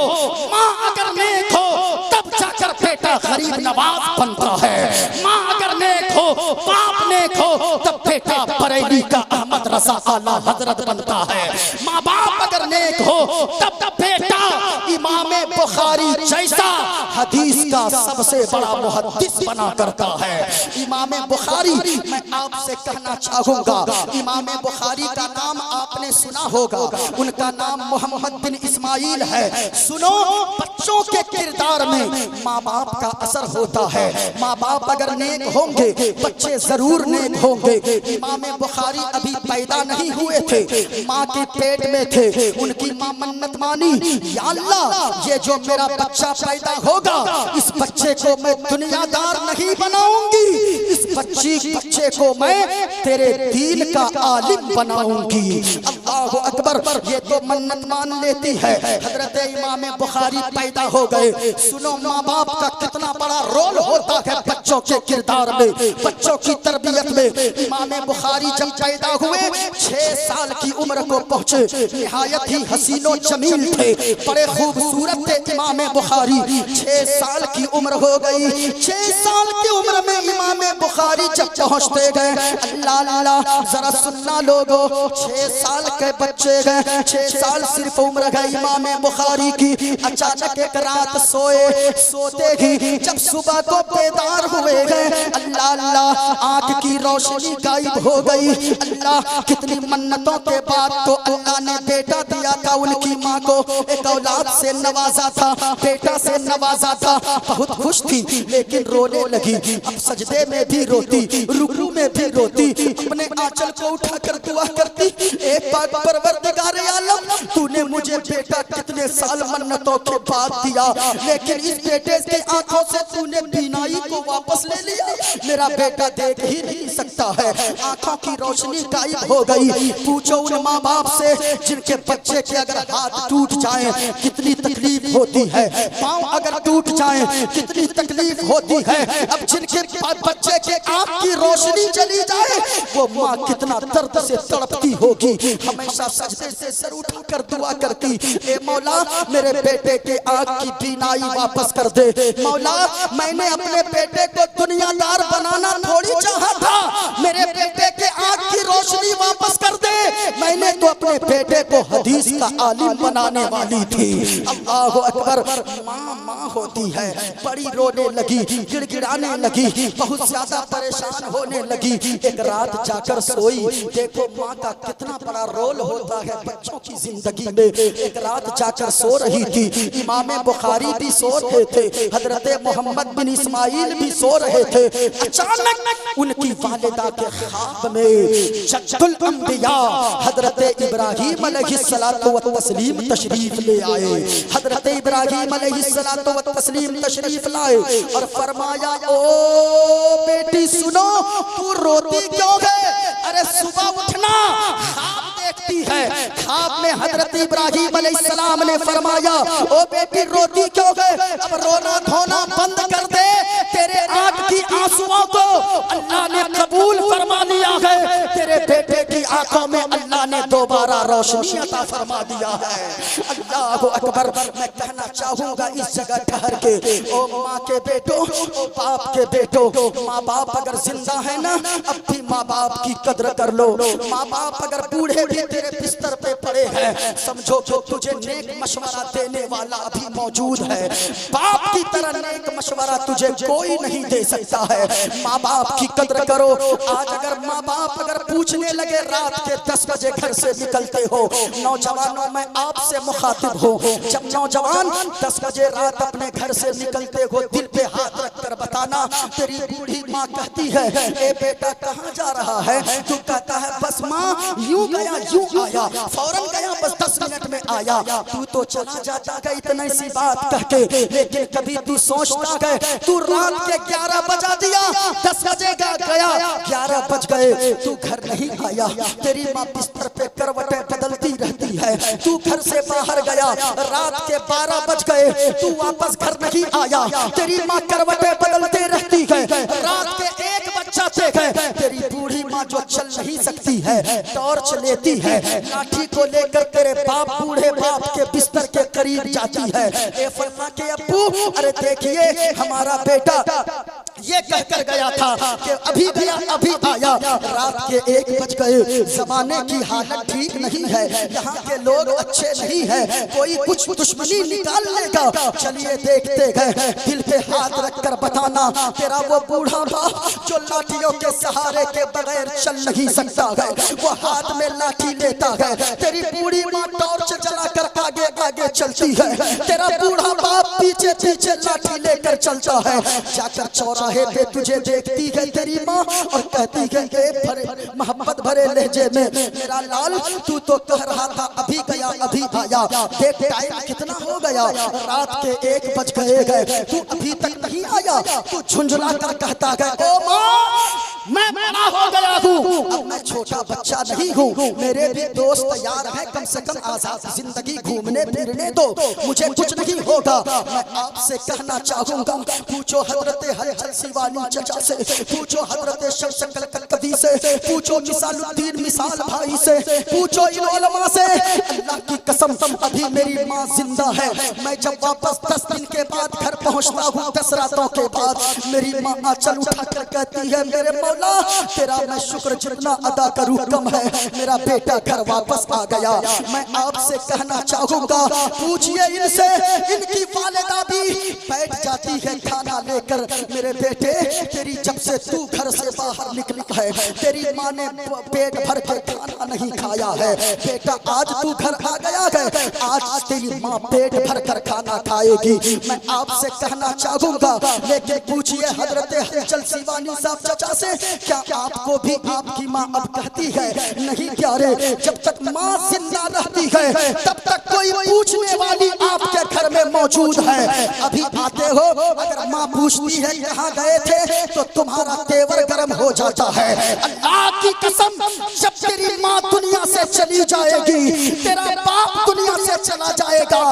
माँ अगर नेक हो, तब जाकर बेटा गरीब नवाज बनता है। माँ अगर नेक हो, बाप नेक हो, तब बेटा बरेली का अहमद रजा आला हजरत बनता है। माँ बाप अगर नेक हो तब बेटा इमाम बुखारी जैसा हदीस का सबसे बड़ा मुहद्दिस बना करता है। इमाम बुखारी, मैं आपसे कहना चाहूंगा, इमाम बुखारी का नाम आपने सुना होगा, उनका नाम मोहम्मद बिन इस्माइल है। सुनो, बच्चों के किरदार में माँ बाप का असर होता है। माँ बाप अगर नेक होंगे बच्चे जरूर नेक होंगे। इमाम बुखारी अभी पैदा नहीं हुए थे, माँ के पेट में थे। उनकी माँ मन्नत मानी, या अल्लाह ये जो मेरा बच्चा पैदा होगा इस बच्चे को मैं दुनियादार नहीं बनाऊंगी, इस बच्चे को मैं तेरे दीन का आलिम बनाऊंगी। अल्लाहु अकबर, ये तो मन्नत मान लेती है। हजरत इमाम बुखारी पैदा हो गए। सुनो, माँ बाप का कितना बड़ा रोल होता है बच्चों के किरदार में, बच्चों की तरबियत में। इमाम बुखारी जब पैदा हुए 6 साल की उम्र को पहुंचे, निहायत ही हसीनो जमील थे, बड़े खूबसूरत थे इमाम बुखारी। 6 साल की उम्र हो गई। 6 साल की उम्र में इमाम बुखारी जब पहुंचते गए, अल्लाह अल्लाह जरा सुनना लोगो, 6 साल के बच्चे गए, 6 साल सिर्फ उम्र गई इमाम बुखारी की। अचानक एक रात सोते ही जब सुबह को बेदार हुए गए, अल्लाह अल्लाह आंख की रोशनी गायब हो गई। अल्लाह, कितनी मन्नतों के बाद तो अल्लाह ने बेटा दिया था उनकी माँ को, एक औलाद से नवाजा था, बेटा से नवाजा था। बहुत खुश थी लेकिन रोने लगी। अब सजदे में भी रोती, रुकू में भी रोती, अपने आंचल को उठाकर दुआ करती, एक बार परवरदिगार आलम तूने मुझे बेटा कितने साल मन्नतों के बाद दिया, लेकिन इस बेटे की आंखों से तूने बीनाई को वापस ले लिया। मेरा बेटा देख ही नहीं सकता है, आंखों की रोशनी गायब हो गई। पूछो उन माँ बाप से जिनके बच्चे के अगर हाथ टूट जाए कितनी तकलीफ होती है, पाँव अगर टूट जाए कितनी तकलीफ होती है। अब जिनके बच्चे के आँख की रोशनी चली जाए वो माँ कितना दर्द से तड़पती होगी। हमेशा सजदे से सर उठाकर दुआ करती, ए मौला मेरे बेटे के आँख की बीनाई वापस कर दे। मौला, मैंने अपने बेटे को दुनियादार बनाना थोड़ी चाहा था, मेरे बेटे के आँख की रोशनी वापस कर दे। मैंने तो अपने बेटे को हदीस का आलिम बनाने वाली थी। अल्लाहु अकबर। माँ होती है, बड़ी रोने लगी, गिड़गिड़ाने लगी, बहुत ज्यादा परेशान होने लगी। एक रात जाकर सोई। देखो माँ का कितना बड़ा रोल होता है बच्चों की जिंदगी में। एक रात जाकर सो रही थी, इमाम बुखारी भी सो रहे थे, हजरत मोहम्मद बिन इस्माइल भी सो रहे थे। अचानक उनकी वालिदा के ख्वाब में जद्दुल अंबिया हजरत इब्राहीम अलैहिस्सलातु व तस्लीम तशरीफ ले आए। हजरत इब्राहीम अलैहिस्सलातु व तस्लीम तशरीफ लाए और फरमाया, ओ बेटी सुनो, तू रोती क्यों है? अरे सुबह उठना, ख्वाब देखती है। ख्वाब में हजरत इब्राहीम अलैहिस्सलाम ने फरमाया, ओ बेटी रोती क्यों है? अब रोना धोना बंद कर दे, तेरे आंख की आंसुओं को अल्लाह ने कबूल फरमा लिया है। तेरे बेटे की आंखों में अल्लाह ने दोबारा रोशनी अता फरमा दिया है। अल्लाहु अकबर। मैं कहना चाहूंगा इस जगह ठहर के, ओ माँ के बेटो, ओ बाप के बेटो, माँ बाप अगर जिंदा है ना, अब भी माँ बाप की कद्र कर लो। माँ बाप अगर बूढ़े भी तेरे बिस्तर पे पड़े हैं, समझो कि तुझे नेक मशवरा देने वाला अभी मौजूद है। बाप की तरह नेक मशवरा तुझे कोई नहीं दे सकता है। माँ बाप की कदर करो। आज अगर माँ बाप अगर पूछने लगे रात के 10 बजे घर से निकलते हो, नौजवानों में आपसे मुखातिब हो, जब नौजवान 10 बजे रात अपने घर से निकलते हो, दिल पे हाथ रखकर बताना, तेरी बूढ़ी माँ कहती है ए बेटा कहाँ जा रहा है? तू कहता है बस माँ यूं गया यूं आया, फौरन गया बस 10 मिनट में आया। तू तो चला जाता है इतनी सी बात कह के, लेकिन कभी तू सोचता है तू रात के 11 बजा दिया, 10 बजे गया 11 बज गए, तू घर नहीं आया। तेरी माँ बिस्तर पे करवटें बदलती रहती है, तू घर से बाहर गया, रात के 12 बज गए, तू वापस घर नहीं आया। तेरी माँ करवटें बदलते रहती है, रात के 1 बच्चा से है। तेरी बूढ़ी माँ जो चल नहीं सकती है, टॉर्च लेती है, लाठी को लेकर तेरे बाप बूढ़े बाप के बिस्तर के करीब जाती है। ए फल्ला के अब्बू, अरे देखिए हमारा बेटा ये कहकर गया था कि अभी आया, रात के 1 बज गए। जमाने की हालत ठीक नहीं है, यहाँ के लोग अच्छे नहीं है, कोई कुछ दुश्मनी निकाल लेगा। चलिए देखते गए, दिल पे हाथ रखकर बताना, तेरा वो बूढ़ा बाप जो लाठियों के सहारे के बगैर चल नहीं सकता है, वो हाथ में लाठी लेता है। तेरी बूढ़ी माँ टॉर्च जलाकर आगे आगे चलती है, तेरा बूढ़ा बाप पीछे पीछे लाठी लेकर चलता है। जाकर चौराहे पे तुझे देखती है तेरी माँ और कहती है मोहब्बत भरे लहजे में, मेरा लाल तू तो कह रहा था अभी गया अभी आया, देख टाइम कितना हो गया, रात के 1 बज गए, तू अभी तक नहीं आया। तू झुंझुला कर कहता है ओ माँ मैं बड़ा हो गया हूँ, अब मैं छोटा बच्चा नहीं हूँ, मेरे भी दोस्त यार हैं, कम से कम आजाद जिंदगी घूमने फिरने दो, मुझे कुछ नहीं होगा। मैं आपसे कहना चाहूंगा, पूछो हजरत हलचल सीवानी चचा से, पूछो हजरत शमशकल कदी से, पूछो मिसालुद्दीन मिसाल भाई से, पूछो इन उलमा से। अल्लाह की कसम अभी मेरी माँ जिंदा है। मैं जब वापस 10 दिन के बाद घर पहुँचता हूँ, 10 रातों के बाद, मेरी माँ आंचल उठाकर कहती है मेरे मौला तेरा मैं शुक्र जितना अदा करूँ कम है, मेरा बेटा घर वापस आ गया। मैं आपसे कहना चाहूंगा, पूछिए इनसे, इनकी वालिदा भी बैठ जाती है खाना लेकर, मेरे बेटे तेरी जब से तू घर से बाहर निकला है, तेरी माँ ने पेट भर के खाना नहीं खाया है, बेटा आज तू घर आ गया है, आज तेरी माँ पेट भर कर खाना खाएगी। मैं आपसे कहना चाहूंगा, लेकिन पूछिए हजरत हलचल सीवानी साहब चचा से, क्या आपको भी आपकी माँ अब कहती है नहीं प्यारे, जब तक माँ जिंदा रहती है तब तक कोई पूछने वाली आपके घर में मौजूद है। अभी आते हो, अगर माँ पूछती है कहाँ गए थे तो तुम्हारा तेवर गर्म हो जाता है। अल्लाह की कसम, जब तेरी माँ दुनिया से चली जाएगी, तेरा बाप दुनिया से चला जाएगा,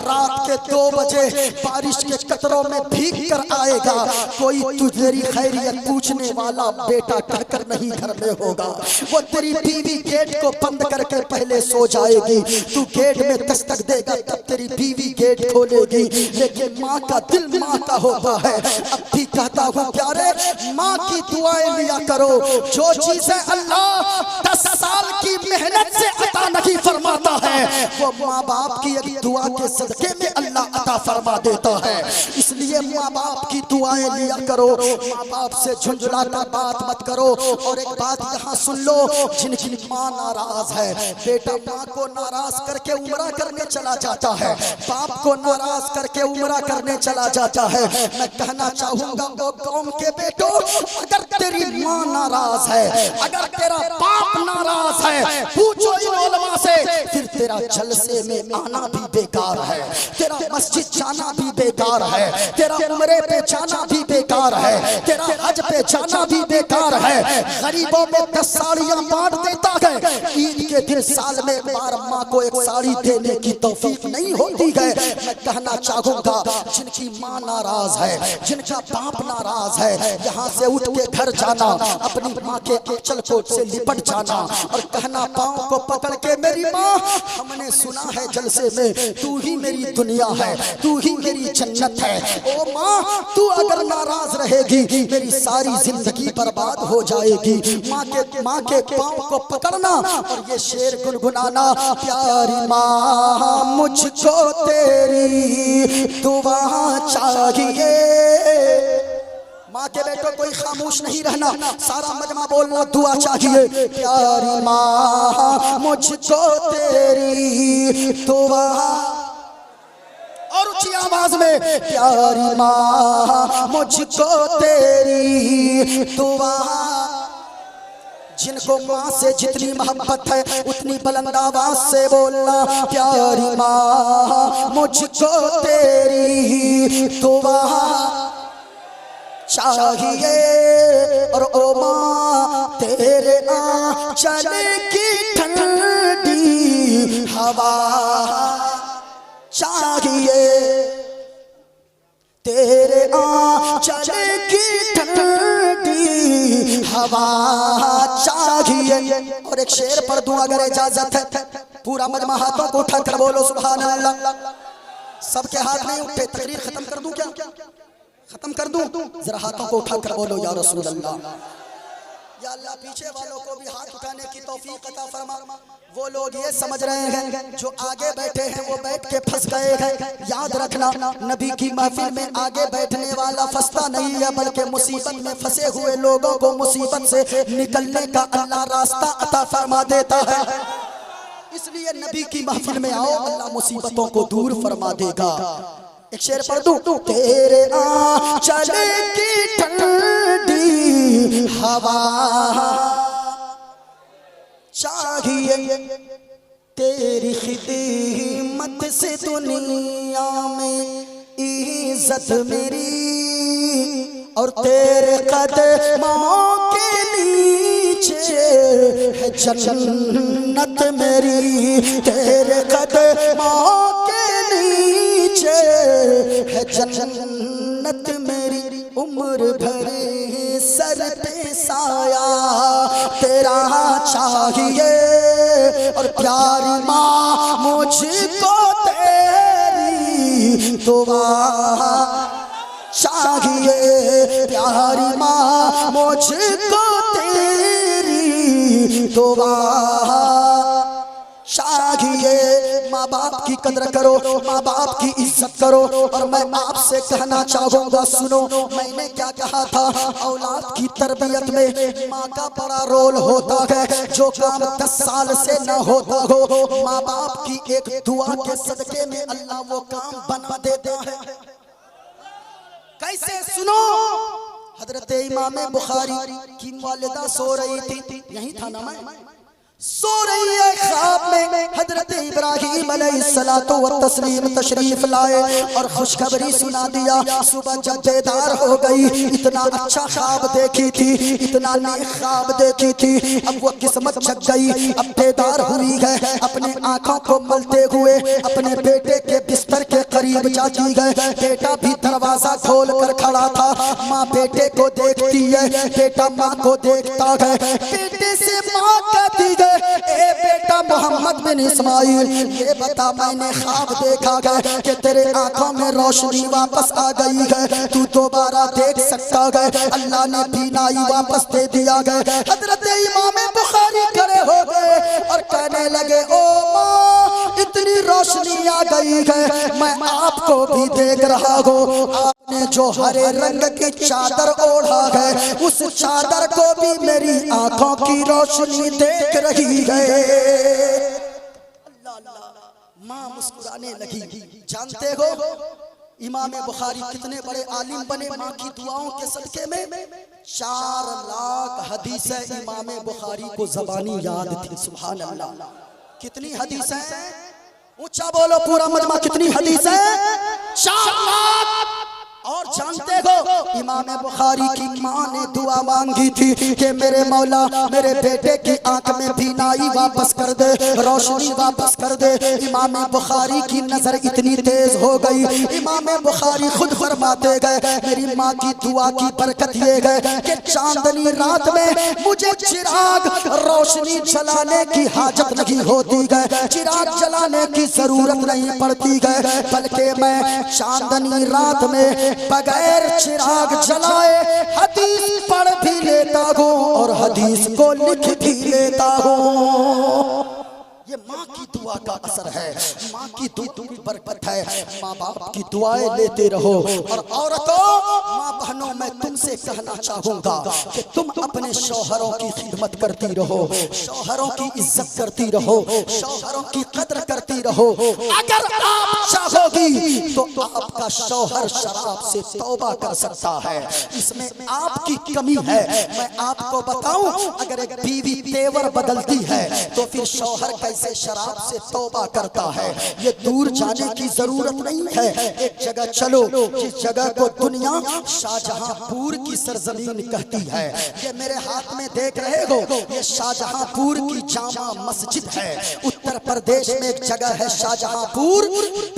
रात के 2 बजे बारिश के कतरों में भीग कर आएगा, कोई तुझे खैरियत पूछने वाला बेटा कहकर नहीं घर में होगा। वो तेरी बीवी गेट को बंद करके पहले सो जाएगी, तू गेट में दस्तक देगा तब तेरी बीवी गेट खोलेगी, लेकिन माँ का दिल माँ का होता है। अब भी कहता हूँ प्यारे, माँ की दुआएं लिया करो, जो चीजें अल्लाह 10 साल की मेहनत से अता नहीं फरमाता है, वो माँ बाप की एक दुआ के सदके में अल्लाह अता फरमा देता है। इसलिए माँ बाप की दुआएं लिया करो, माँ बाप से झुंझुला कर बात मत करो। और एक बात यहाँ सुन लो, जिनकी माँ नाराज है, बेटा माँ को नाराज करके उम्रा करने चला जाता है, बाप को नाराज करके उम्रा करने चला जाता है। मैं कहना चाहूंगा वो कौम के बेटो, अगर तेरी माँ नाराज है, अगर तेरा बाप नाराज है, पूछो इन उलमा से, फिर तेरा जलसे में आना भी बेकार है, तेरा मस्जिद जाना भी बेकार है, तेरा उम्रे पे जाना भी बेकार है, तेरा हज पे जाना भी बेकार है। गरीबों में 10 साड़ियां बांट देता है, ईद के दिन साल में एक बार माँ को एक साड़ी देने की तौफीक नहीं होती है। मैं कहना चाहूंगा, जिनकी माँ नाराज है, जिनका बाप नाराज है, यहाँ से उठ के घर जाना, अपनी माँ के आंचल कोट से लिपट जाना और कहना पाँव को पकड़ के मेरी माँ हमने हमने सुना है जलसे में, तू ही मेरी दुनिया है, तू ही मेरी जन्नत है। ओ माँ, तू अगर नाराज रहेगी मेरी सारी जिंदगी बर्बाद हो जाएगी। माँ के पाँव को पकड़ना और ये शेर गुनगुनाना, प्यारी माँ मुझको तेरी दुआ चाहिए। माँ के बेटो कोई खामोश नहीं रहना, सारा मजमा बोलना दुआ चाहिए। प्यारी माँ मुझको तेरी दुआ, और ऊंची आवाज में, प्यारी माँ मुझको तेरी दुआ। जिनको माँ से जितनी मोहब्बत है उतनी बुलंद आवाज से बोलना, प्यारी माँ मुझको तेरी दुआ चाहिए। और ओ माँ तेरे आंचल की ठंडी हवा चाहिए, तेरे आंचल की ठंडी हवा चाहिए। और एक शेर पढ़ दूं अगर इजाजत है, पूरा मजमा हाथों को उठाकर बोलो सुभान अल्लाह। सबके हाथ नहीं उठे, तकरीर खत्म कर दूं क्या? खत्म कर दूं? जरा हाथों को उठाकर बोलो या रसूल अल्लाह। या अल्लाह पीछे वालों को भी हाथ उठाने की तौफीक अता फरमा। वो लोग ये समझ रहे हैं जो आगे बैठे हैं वो बैठ के फंस गए हैं। याद रखना, नबी की महफिल में आगे बैठने वाला फंसता नहीं है, बल्कि मुसीबत में फंसे हुए लोगों को मुसीबत से निकलने का अल्लाह रास्ता अता फरमा देता है। इसलिए नबी की महफिल में आओ, अल्लाह मुसीबतों को दूर फरमा देगा। एक शेर पढ़ दूं, तेरे आंचल की ठंडी हवा चाहिए, तेरी खिदमत से दुनिया में इज्जत मेरी, और तेरे कदमों के नीचे है जन्नत मेरी, तेरे कदमों के नीचे है जन्नत मेरी। उम्र भर सर पे साया तेरा चाहिए, और प्यारी माँ मुझको तेरी दुआ चाहिए, प्यारी माँ मुझको तेरी दुआ चाहिए। माँ बाप की कदर करो, माँ बाप की इज्जत करो। और मैं आपसे कहना चाहूँगा, सुनो मैंने क्या कहा था, औलाद की तरबियत में माँ का बड़ा रोल होता है। जो काम 10 साल से न होता हो, माँ बाप की एक दुआ के सदके में अल्लाह वो काम बना देता है। कैसे? सुनो, हजरत इमाम बुखारी की वालिदा सो रही थी, यही था ना, मैं सो रही है, ख्वाब में हजरत इब्राहीम अलैहिस्सलातु वत्तस्लीम तशरीफ लाए और खुशखबरी सुना दिया। सुबह जब बेदार हो गई, इतना अच्छा ख्वाब देखी थी, इतना नेक ख्वाब देखी थी, अब वो किस्मत जग गई। अब बेदार हुई है, अपने आंखों को मलते हुए अपने बेटे के बिस्तर के करीब जाती गए। बेटा भी दरवाजा खोल कर खड़ा था। माँ बेटे को देखती है, बेटा माँ को देखता है। बेटे से माँ कहती है, ए बेटा मोहम्मद बिन इस्माइल, ये बता मैंने ख्वाब देखा है कि तेरे आंखों में रोशनी वापस आ गई है, तू दोबारा देख सकता है। अल्लाह ने बीनाई वापस दे दिया है। हजरत इमाम बुखारी खड़े हो गए और कहने लगे, ओ माँ इतनी रोशनी आ गई है, मैं आपको भी देख रहा हूँ। आपने जो हरे रंग की चादर ओढ़ा है, उस चादर को भी मेरी आंखों की रोशनी देख रही है। माँ मुस्कुराने लगी। जानते हो इमाम बुखारी कितने बड़े आलिम बने माँ की दुआओं के सदके में? 4 लाख हदीसें इमाम बुखारी को ज़बानी याद थी। सुभान अल्लाह। कितनी हदीसें? ऊंचा बोलो पूरा मजमा, कितनी हदीसें? 4 लाख। और जानते हो इमाम बुखारी की माँ ने दुआ मांगी थी कि मेरे मौला मेरे बेटे की आंख में बीनाई वापस कर दे, रोशनी वापस कर दे। इमाम बुखारी की नजर इतनी तेज हो गई, इमाम बुखारी खुद फरमाते गए मेरी माँ की दुआ की बरकत ये गए कि चांदनी रात में मुझे चिराग रोशनी जलाने की हाजत नहीं होती गए, चिराग जलाने की जरूरत नहीं पड़ती गए, बल्कि मैं चांदनी रात में बगैर चिराग जलाए हदीस पढ़ भी लेता हूँ और हदीस को लिख भी लेता हूँ। ये माँ की दुआ का असर है, माँ की दुआ की बरकत है। माँ बाप की दुआएं लेते रहो। और औरतों, माँ बहनों, मैं तुमसे कहना चाहूंगा कि तुम अपने शौहरों की खिदमत करती रहो, शौहरों की इज्जत करती रहो, शौहरों की कदर करती रहो। अगर आप चाहोगी तो आपका शौहर शराब से तौबा कर सकता है, इसमें आपकी कमी है। मैं आपको बताऊं, अगर एक बीवी तेवर बदलती है तो फिर शौहर कैसे शराब से तौबा करता है, ये दूर जाने की जरूरत नहीं है। एक जगह चलो जिस जगह को दुनिया शाहजहांपुर की सरजमीन कहती है। ये मेरे हाथ में देख रहे हो, ये शाहजहांपुर की जामा मस्जिद है। उत्तर प्रदेश में एक जगह है शाहजहांपुर,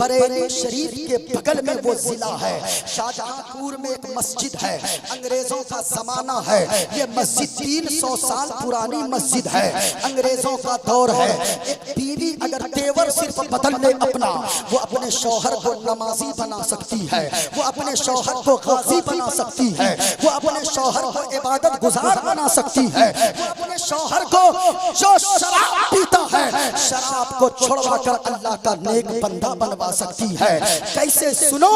बरेली शरीफ के बगल में वो जिला है। शाहजहांपुर में एक मस्जिद है, अंग्रेजों का जमाना है। ये मस्जिद 300 साल पुरानी मस्जिद है, अंग्रेजों का दौर है। एक बीवी अगर तेवर सिर्फ बदल ले अपना, वो अपने शौहर को नमाजी बना सकती है, वो अपने शौहर को गाजी बना सकती है, वो अपने शौहर को इबादत गुजार बना सकती है, वो अपने शौहर को जो शराब पीता है शराब को छुड़वा कर अल्लाह का नेक बंदा बनवा सकती है। कैसे? सुनो,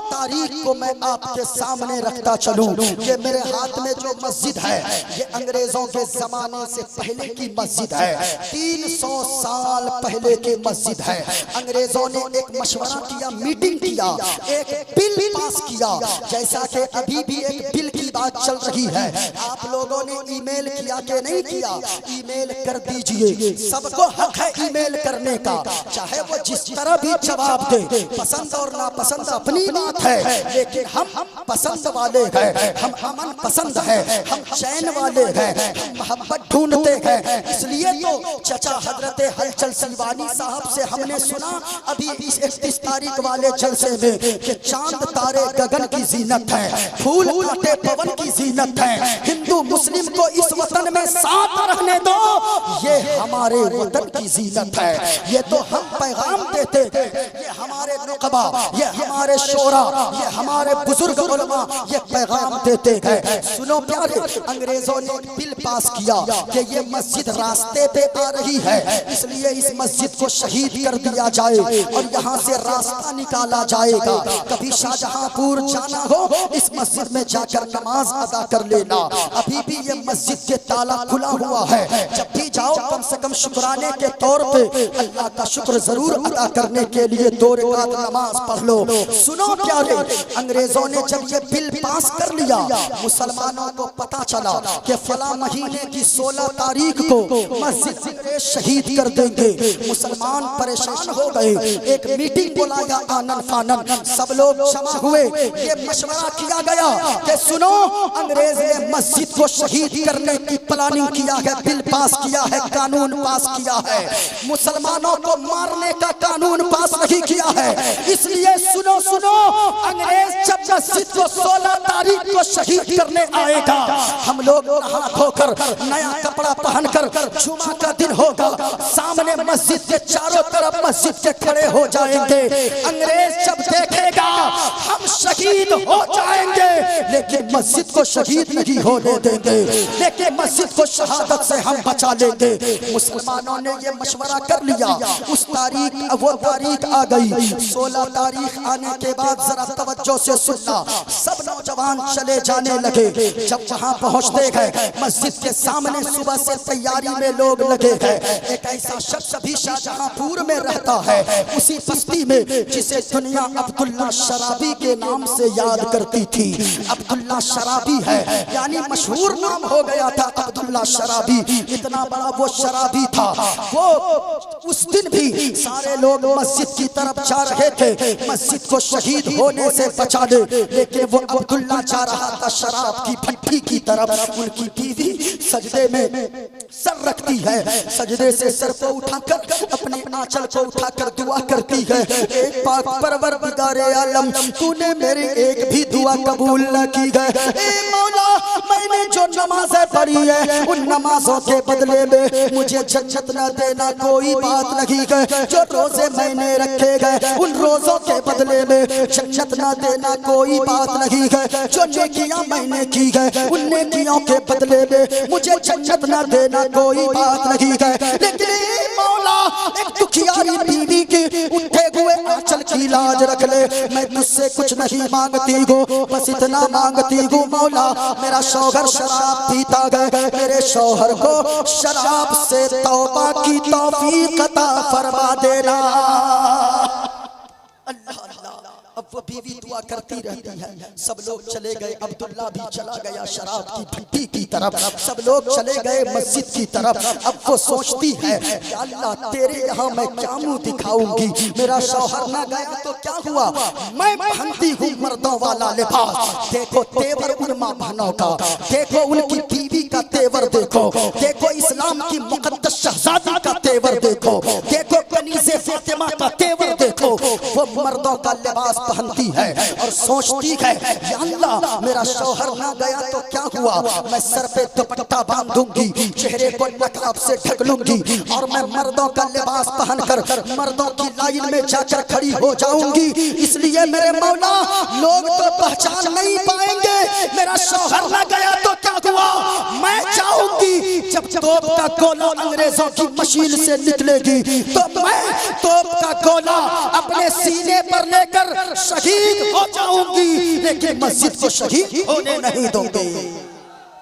तारीख को मैं आपके सामने रखता चलूं। ये मेरे हाथ में जो मस्जिद है ये अंग्रेजों के जमाने से पहले की मस्जिद है, 300 साल पहले की मस्जिद है। अंग्रेजों ने एक मशवरा किया, मीटिंग किया, एक बिल पास किया। जैसा कि अभी भी एक बिल की बात चल रही है, आप लोगों ने ईमेल किया कि नहीं किया? ईमेल कर दीजिए, सबको हक है ईमेल करने का, चाहे वो जिस तरह भी जवाब दे। पसंद और नापसंद अपनी बात है, लेकिन हम पसंद वाले हैं, हम अमन पसंद है, हम चैन वाले हैं, हम मोहब्बत ढूंढते हैं। इसलिए तो चचा हजरत हलचल सिलवानी साहब से हमने सुना अभी इस 31 तारीख वाले जलसे में कि चांद तारे गगन की जीनत है, फूल काटे पवन की जीनत है। हिंदू मुस्लिम को इस वतन में साथ रहने दो, ये हमारे वतन की जीनत है। ये तो हम पैगाम देते हैं, ये हमारे नुकबा, ये हमारे शोरा, ये हमारे बुजुर्ग उलमा ये पैगाम देते हैं। सुनो प्यारे, अंग्रेजों ने एक बिल पास किया कि ये मस्जिद रास्ते पे आ रही है, इसलिए इस मस्जिद को शहीद कर दिया जाए और यहाँ से रास्ता निकाला जाएगा। कभी शाहजहांपुर जाना हो, इस मस्जिद में जाकर नमाज अदा कर लेना। अभी भी ये मस्जिद के ताला खुला हुआ है, जब भी जाओ कम से कम शुक्राने के तौर पे अल्लाह का शुक्र जरूर अदा करने के लिए 2 रकात नमाज पढ़ लो। सुनो प्यारे, अंग्रेजों ने जब ये बिल पास कर लिया, मुसलमानों को पता चला कि फला महीने की 16 तारीख को मस्जिद शहीद कर देंगे। मुसलमान परेशान हो गए, एक मीटिंग बुलाया आनन फानन, सब लोग जमा हुए। ये मशवरा किया गया कि सुनो, अंग्रेज ने मस्जिद को शहीद करने की प्लानिंग किया है, बिल पास किया है, कानून पास किया है। मुसलमानों को मारने का कानून पास नहीं किया है। इसलिए सुनो सुनो, अंग्रेज जब मस्जिद को 16 तारीख को शहीद करने आएगा, हम लोग नहा धोकर नया कपड़ा पहनकर, जुमा का दिन होगा, सामने मस्जिद के चारों तरफ मस्जिद के खड़े हो जाएंगे। अंग्रेज जब देखेगा हम शहीद हो जाएंगे, लेकिन मस्जिद को शहीद नहीं होने देंगे, लेकिन मस्जिद को शहादत से हम बचा लेंगे। मुसलमानों ने ये मशवरा कर लिया। उस तारीख, वो तारीख आ गई। 16 तारीख आने के बाद जरा तवज्जो से सुनना, सब नौजवान चले जाने लगे। जब वहां पहुंचते गए, मस्जिद के सामने सुबह से तैयारी में लोग लगे हैं। एक ऐसा शख्स भी शाहजहांपुर में रहता है, उसी बस्ती में, जिसे दुनिया अब्दुल्ला शराबी के नाम से याद करती थी। अब्दुल्ला शराबी है, यानी मशहूर नाम हो गया था अब्दुल्ला शराबी। इतना बड़ा वो शराबी था। वो उस दिन भी सारे लोग मस्जिद की तरफ जा रहे थे, मस्जिद को शहीद होने से बचा दे। लेकिन वो अब्दुल्ला जा रहा था शराब की भट्टी की तरफ। उनकी बीवी सजदे में सर रखती है, सजदे से सर को उठाकर अपने आंचल को उठाकर दुआ करती है, एक पाक परवरदिगारे आलम तूने मेरी एक भी दुआ कबूल न की है। ए मौला, मैंने जो नमाजें पढ़ी है उन नमाजों के बदले में मुझे जन्नत न देना कोई बात नहीं है। जो रोजे मैंने रखे गए उन रोजों के बदले में जन्नत न देना कोई बात नहीं है। जो नेकियां मैंने की है उन नेकियों के बदले में मुझे जन्नत न देना कोई बात नहीं है। लेकिन मौला, एक दुखियारी बीवी की उठे हुए आंचल की लाज रख ले। मैं तुझसे कुछ नहीं मांगती हूँ, बस इतना मांगती हूँ मौला, मेरा शौहर शराब पीता गए, मेरे शौहर को शराब से तौबा की तौफीक अता फरमा देना। अल्लाह अल्लाह। अब वो बीवी दुआ करती रहती है। सब लोग चले गए, अब्दुल्ला भी चला गया शराब की भट्टी की तरफ, सब लोग चले गए मस्जिद की तरफ। अब वो सोचती है, अल्लाह तेरे यहाँ मैं क्या मुंह दिखाऊंगी, मेरा शौहर ना गया तो क्या हुआ, मैं पहनती हूँ मर्दों वाला लिबास। देखो तेवर उन माँ बहनों का, देखो उनकी बीवी का तेवर, देखो देखो इस्लाम की मुकद्दस शहजादी का तेवर, देखो देखो कनीज़े फातिमा का तेवर, देखो वो मर्दों का लिबास पहनती है और सोचती है, या अल्लाह मेरा शौहर ना गया तो क्या हुआ, मैं सर पे दुपट्टा बांधूंगी, चेहरे को नकाब से ढक लूंगी और मैं मर्दों का लिबास पहनकर मर्दों की लाइन में जाकर खड़ी हो जाऊंगी। इसलिए मेरे मौला, लोग तो पहचान नहीं पाएंगे, मेरा शौहर ना गया तो क्या हुआ, मैं जाऊंगी। जब तोप का गोला अंग्रेजों की मशीन से निकलेगी तो मैं तोप का गोला अपने सीने पर लेकर शहीद हो जाऊंगी, लेकिन मस्जिद को शहीद होने नहीं दूंगी।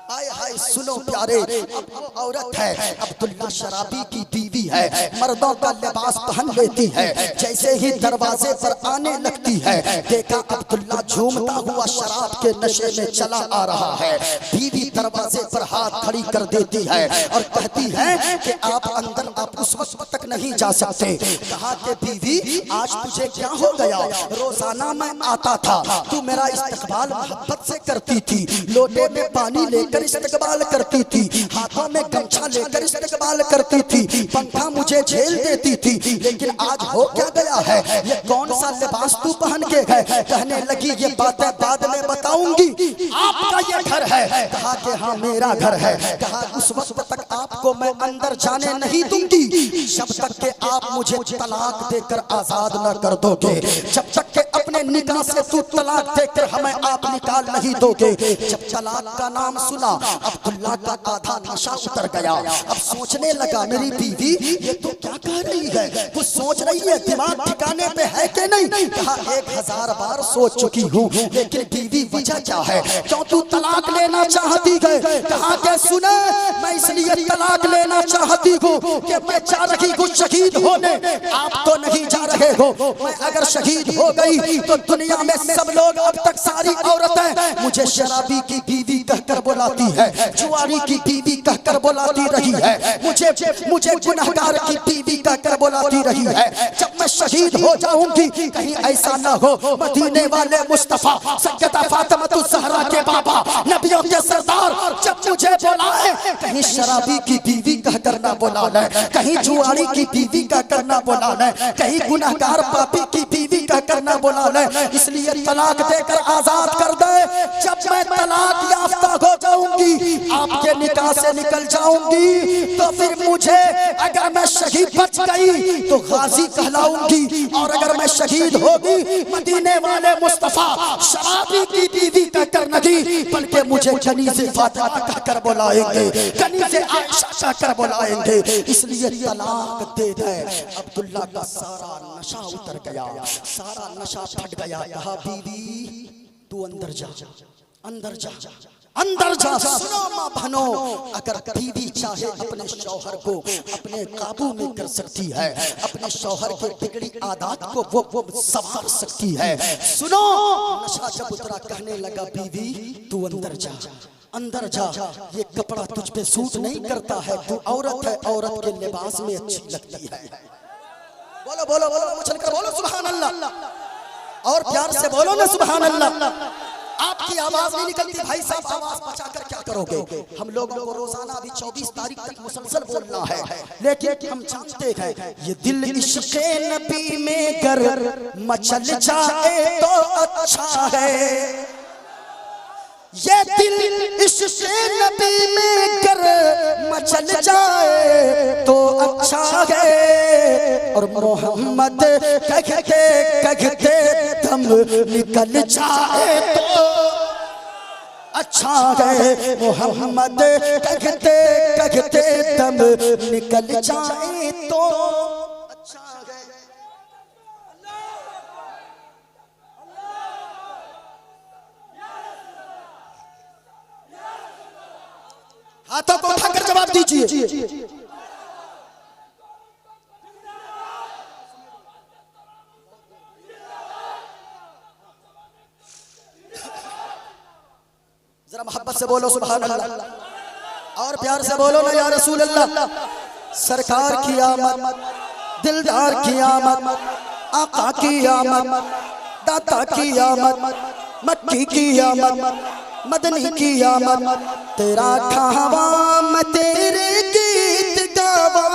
हाय हाय सुनो प्यारे, अब वो औरत है, अब्दुल्ला शराबी की बीवी है, मर्दों का लिबास पहन लेती है। जैसे ही दरवाजे पर आने लगती है, देखा अब्दुल्ला झूमता हुआ शराब के नशे में चला आ रहा है। बीवी दरवाजे पर हाथ खड़ी कर देती है और कहती है कि आप अंदर, आप उस वक्त तक नहीं जा सकते। कहा कि बीवी आज तुझे क्या हो गया, रोजाना मैं आता था, तू मेरा इस्तकबाल मोहब्बत से करती थी, लोटे में पानी लेकर इस्तकबाल करती थी, हाथों में गमछा लेकर इस्तकबाल करती थी, पंखा मुझे झेल देती थी, लेकिन आज हो क्या गया है, ये कौन सा लिबास तू पहन के है। कहने लगी ये बातें बाद में बताऊंगी, आपका ये घर है। कहा कि हाँ मेरा घर है। कहा उस वक्त तक आपको मैं अंदर जाने नहीं दूंगी जब तक के आप मुझे तलाक देकर आजाद न कर दोगे, जब तक के अपने निकाह से तू तलाक देकर हमें आप निकाल नहीं दोगे। जब तलाक का नाम सुना अब्दुल्ला का आधा नशा उतर गया। अब सोचने लगा मेरी बीवी ये तो क्या कह रही है, वो सोच रही है दिमाग ठिकाने पे है कि नहीं। कहा 1000 बार सोच चुकी हूँ, लेकिन बीवी वजह क्या है, क्यों तू तलाक लेना चाहती है। कहा कि सुने, मैं इसलिए तलाक लेना चाहती हूँ कि मैं जा रही हूँ शहीद होने, आप तो नहीं जा रहे हो। मैं अगर शहीद हो गई तो दुनिया में सब लोग, अब तक सारी औरतें मुझे शराबी की बीवी कहकर बुलाती है, जुआरी की बीवी कहकर बुलाती रही है, मुझे गुनहगार की बीवी कहकर बुलाती रही है। जब मैं शहीद हो जाऊंगी कहीं ऐसा ना हो मदीने वाले मुस्तफा सैयदा फातिमा ज़हरा के बाबा नबियों के सरदार जब मुझे बुलाए, कहीं शराबी की बीवी कहकर ना बुला ले, कहीं जुआरी की बीवी कहकर ना बुला ले, कहीं गुनहगार पापी की बीवी कहकर ना बुला ले। इसलिए तलाक देकर आजाद कर दे। जब मैं तलाक याफ्ता हो जाऊंगी, आपके निकाह से निकल जाऊंगी, तो फिर मुझे अगर मैं शहीद बच गई तो गाजी कहलाऊंगी, और अगर मैं शहीद होगी मदीने वाले मुस्तफा शराबी की बीवी कहकर नहीं, बल्कि मुझे कनीज़े फातिमा कहकर बुलाएंगे, कनीज़े आयशा कहकर बुलाएंगे। इसलिए तलाक दे दे। अब्दुल्ला का सारा नशा उतर गया, सारा नशा फट गया। कहा बीवी तू अंदर जा, अंदर जा, अंदर जा। सुनो माँ बहनों, अगर बीवी चाहे अपने शौहर को अपने काबू में कर सकती है, अपने शौहर के बिगड़ी आदत को वो संवार सकती है। सुनो, नशा जब उतरा कहने लगा बीवी तू अंदर जा, अंदर जा, ये कपड़ा तुझ पे सूट नहीं करता है, तू औरत है, औरत के लिबास में अच्छी लगती है। बोलो बोलो बोलो, उछल कर बोलो सुभान अल्लाह। और प्यार से बोलो ना सुभान अल्लाह। आपकी आवाज नहीं निकलती भाई साहब, आवाज बचाकर क्या करोगे? हम लोगों को रोजाना अभी 24 तारीख तक मुसलसल बोलना है, लेकिन हम जानते हैं ये दिल इश्क़ नबी में गर मचल जाए तो अच्छा है, ये दिल इश्क़ नबी में गर मचल जाए तो अच्छा है, और मोहम्मद कहते दम निकल जाए तो अच्छा है, मोहम्मद कहते दम निकल जाए तो अच्छा है। हाथों को उठाकर जवाब दीजिए। जरा मोहब्बत से बोलो सुभान अल्लाह, और प्यार से बोलो ना या रसूल अल्लाह। सरकार की आमद, दिलदार की आमद, आका की आमद, दाता की आमद, मक्की की आमद, मदनी की आमद, तेरा खावा मैं तेरे गीत गावा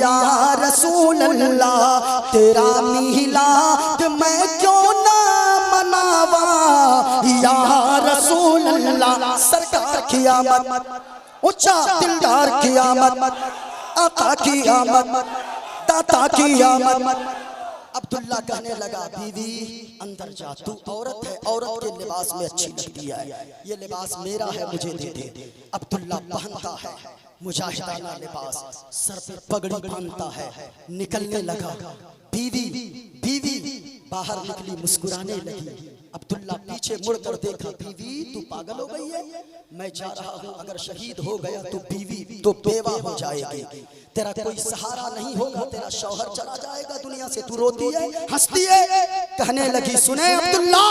या रसूल अल्लाह, तेरा मिलाद मैं क्यों ना मनावा या रसूल अल्लाह। सरकार की आमद, ऊंचा दिलदार की आमद, आका की आमद, दाता की आमद। अब्दुल्ला कहने लगा बीवी अंदर जा, तू औरत है, औरत के लिबास में अच्छी लगती है, ये लिबास मेरा है मुझे दे दे। अब्दुल्ला पहनता है मुजाहिदाना लिबास, सर पर पगड़ी बांधता है, निकलने लगा। बीवी बाहर निकली, मुस्कुराने लगी। अब्दुल्ला पीछे मुड़कर देखा, बीवी तू पागल हो गई है, मैं जा रहा हूँ, अगर शहीद हो गया तो बीवी तो बेवा हो जाएगी, तेरा कोई सहारा नहीं होगा, तेरा शौहर चला जाएगा दुनिया से, तू रोती है हंसती है। कहने लगी सुने अब्दुल्ला,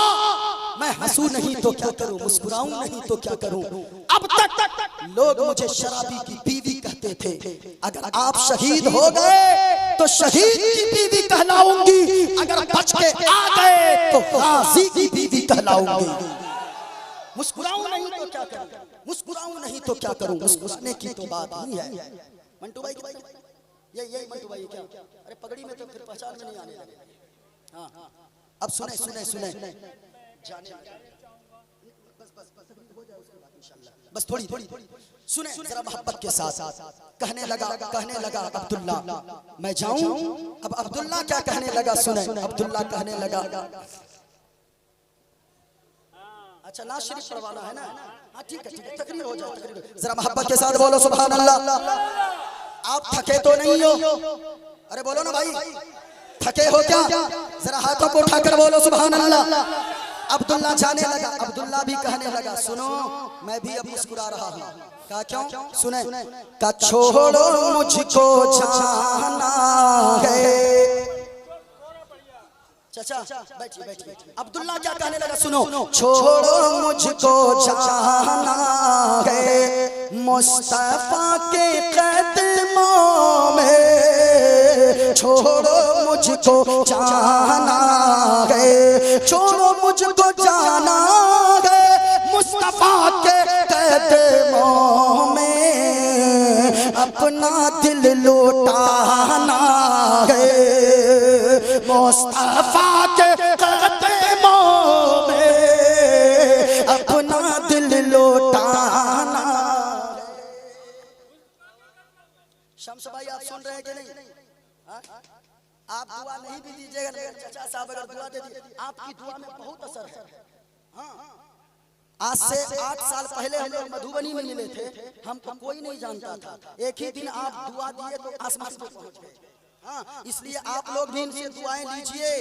मैं हंसू नहीं तो क्या करूं, मुस्कुराऊं नहीं तो क्या करूं। अब तक लोग मुझे शराबी की बीवी कहते थे, अगर आप शहीद हो गए तो शहीद की बीवी कहलाऊंगी, अगर बच के आ गए तो गाजी की बीवी कहलाऊंगी। मुस्कुराऊं नहीं तो क्या करूं, मुस्कुराऊं नहीं तो क्या करूं, मुस्कुराने की तो बात नहीं है। मंटू भाई ये मंटू भाई क्या, अरे पगड़ी में तो फिर पहचान में नहीं आने लगे। हाँ अब सुने बस थोड़ी सुने जरा मोहब्बत के साथ। कहने लगा अब्दुल्ला मैं जाऊं। अब अब्दुल्ला क्या कहने लगा सुने, अब्दुल्ला कहने लगा अच्छा नाज़ शरीफ पढ़वाना है ना, हाँ ठीक है तकरीर हो जाए। जरा मोहब्बत के साथ बोलो सुभान अल्लाह। आप थके तो नहीं हो, अरे बोलो ना भाई, थके हो क्या? जरा हाथों को उठाकर बोलो सुभान अल्लाह। अब्दुल्ला जाने लगा, अब्दुल्ला भी कहने लगा सुनो मैं भी अब मुस्कुरा रहा हूँ। कहा क्यों? सुने का छोड़ो मुझको जाना है। चाचा बैठिए। अब्दुल्ला क्या कहने लगा सुनो, छोड़ो मुझको जाना है मुस्तफा के कदमों में, छोड़ो मुझको जाना है, छोड़ो मुझको जाना है मुस्तफा के कदमों में, अपना दिल लौटाना है मुस्तफा के कदमों में, अपना दिल लौटाना। शम्स भाई आप सुन रहे हैं कि नहीं? आप दुआ नहीं भी दीजिएगा, चाचा साहब अगर दुआ दे दिए, आपकी दुआ में बहुत असर है। हाँ आज से 8 साल पहले हम लोग मधुबनी में मिले थे, हमको कोई नहीं जानता था, एक ही दिन आप दुआ दिए तो आसमान पर पहुंच गए। हाँ इसलिए आप लोग भी इनसे दुआएं लीजिए।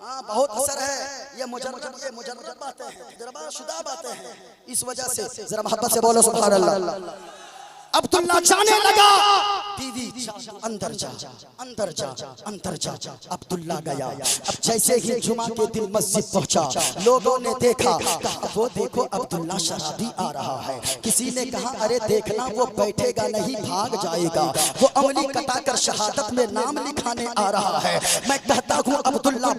हाँ बहुत असर है, ये मुजर्रद बातें हैं, तजुर्बाशुदा बातें हैं, इस वजह से जरा मोहब्बत से बोलो सुभान अल्लाह। अब्दुल्ला जाने लगा, बीवी अंदर जा। अब्दुल्ला गया। अब जैसे ही जुमा के दिन मस्जिद पहुंचा, लोगों ने देखा, कहा वो देखो अब्दुल्ला शराबी आ रहा है। किसी ने कहा अरे देखना वो बैठेगा नहीं भाग जाएगा, वो अमली कटाकर शहादत में नाम लिखाने आ रहा है। मैं कहता हूँ अब्दुल्ला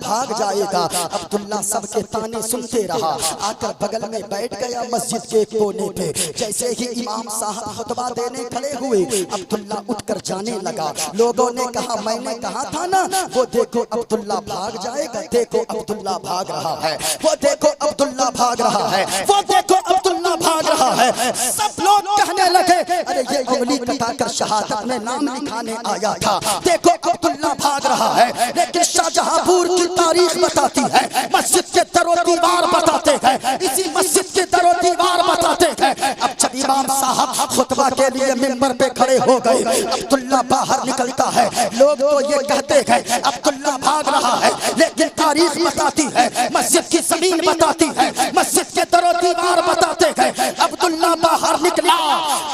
जाएगा। अब्दुल्ला सबके ताने सुनते रहा, आकर बगल में बैठ गया मस्जिद के कोने पे। जैसे ही इमाम साहब खुतबा देने खड़े हुए, अब्दुल्ला उठकर जाने लगा। लोगों ने कहा मैंने कहा था ना, वो देखो अब्दुल्ला भाग जाएगा, देखो अब्दुल्ला भाग रहा है, वो देखो अब्दुल्ला भाग रहा है, वो देखो अब्दुल्ला भाग रहा है। सब लोग कहने लगे अरे ये उंगली कटाकर शहादत में नाम लिखाने आया था, देखो अब्दुल्ला भाग रहा है। लेकिन शाहजहांपुर की तारीख बताती है, मस्जिद के दरो दीवार बताते हैं, इसी मस्जिद के दरो दीवार बताते हैं। अब जब इमाम साहब खुतबा के लिए मिंबर पे खड़े हो गए, अब्दुल्ला बाहर निकलता है। लोग तो ये कहते हैं अब्दुल्ला भाग रहा है, लेकिन तारीख बताती है, मस्जिद की जमीन बताती है, मस्जिद के दरो दीवार बताते हैं अब्दुल्ला बाहर निकला।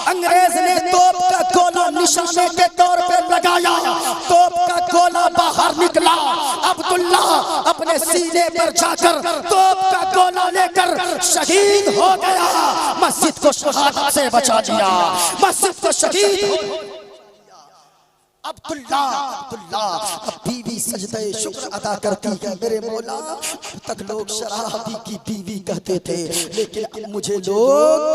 अंग्रेज ने तोप का गोला निशाने के तौर पे लगाया, तोप का गोला बाहर निकला। अब्दुल्ला अपने सीने पर जाकर तोप का गोला लेकर शहीद हो गया। मस्जिद को शहादत से बचा लिया, मस्जिद को शहीद हो अब्दुल्ला। अब बीवी सजदे शुक्र अदा करती है, मेरे मौला अब तक लोग शराबी की बीवी कहते थे, लेकिन मुझे लोग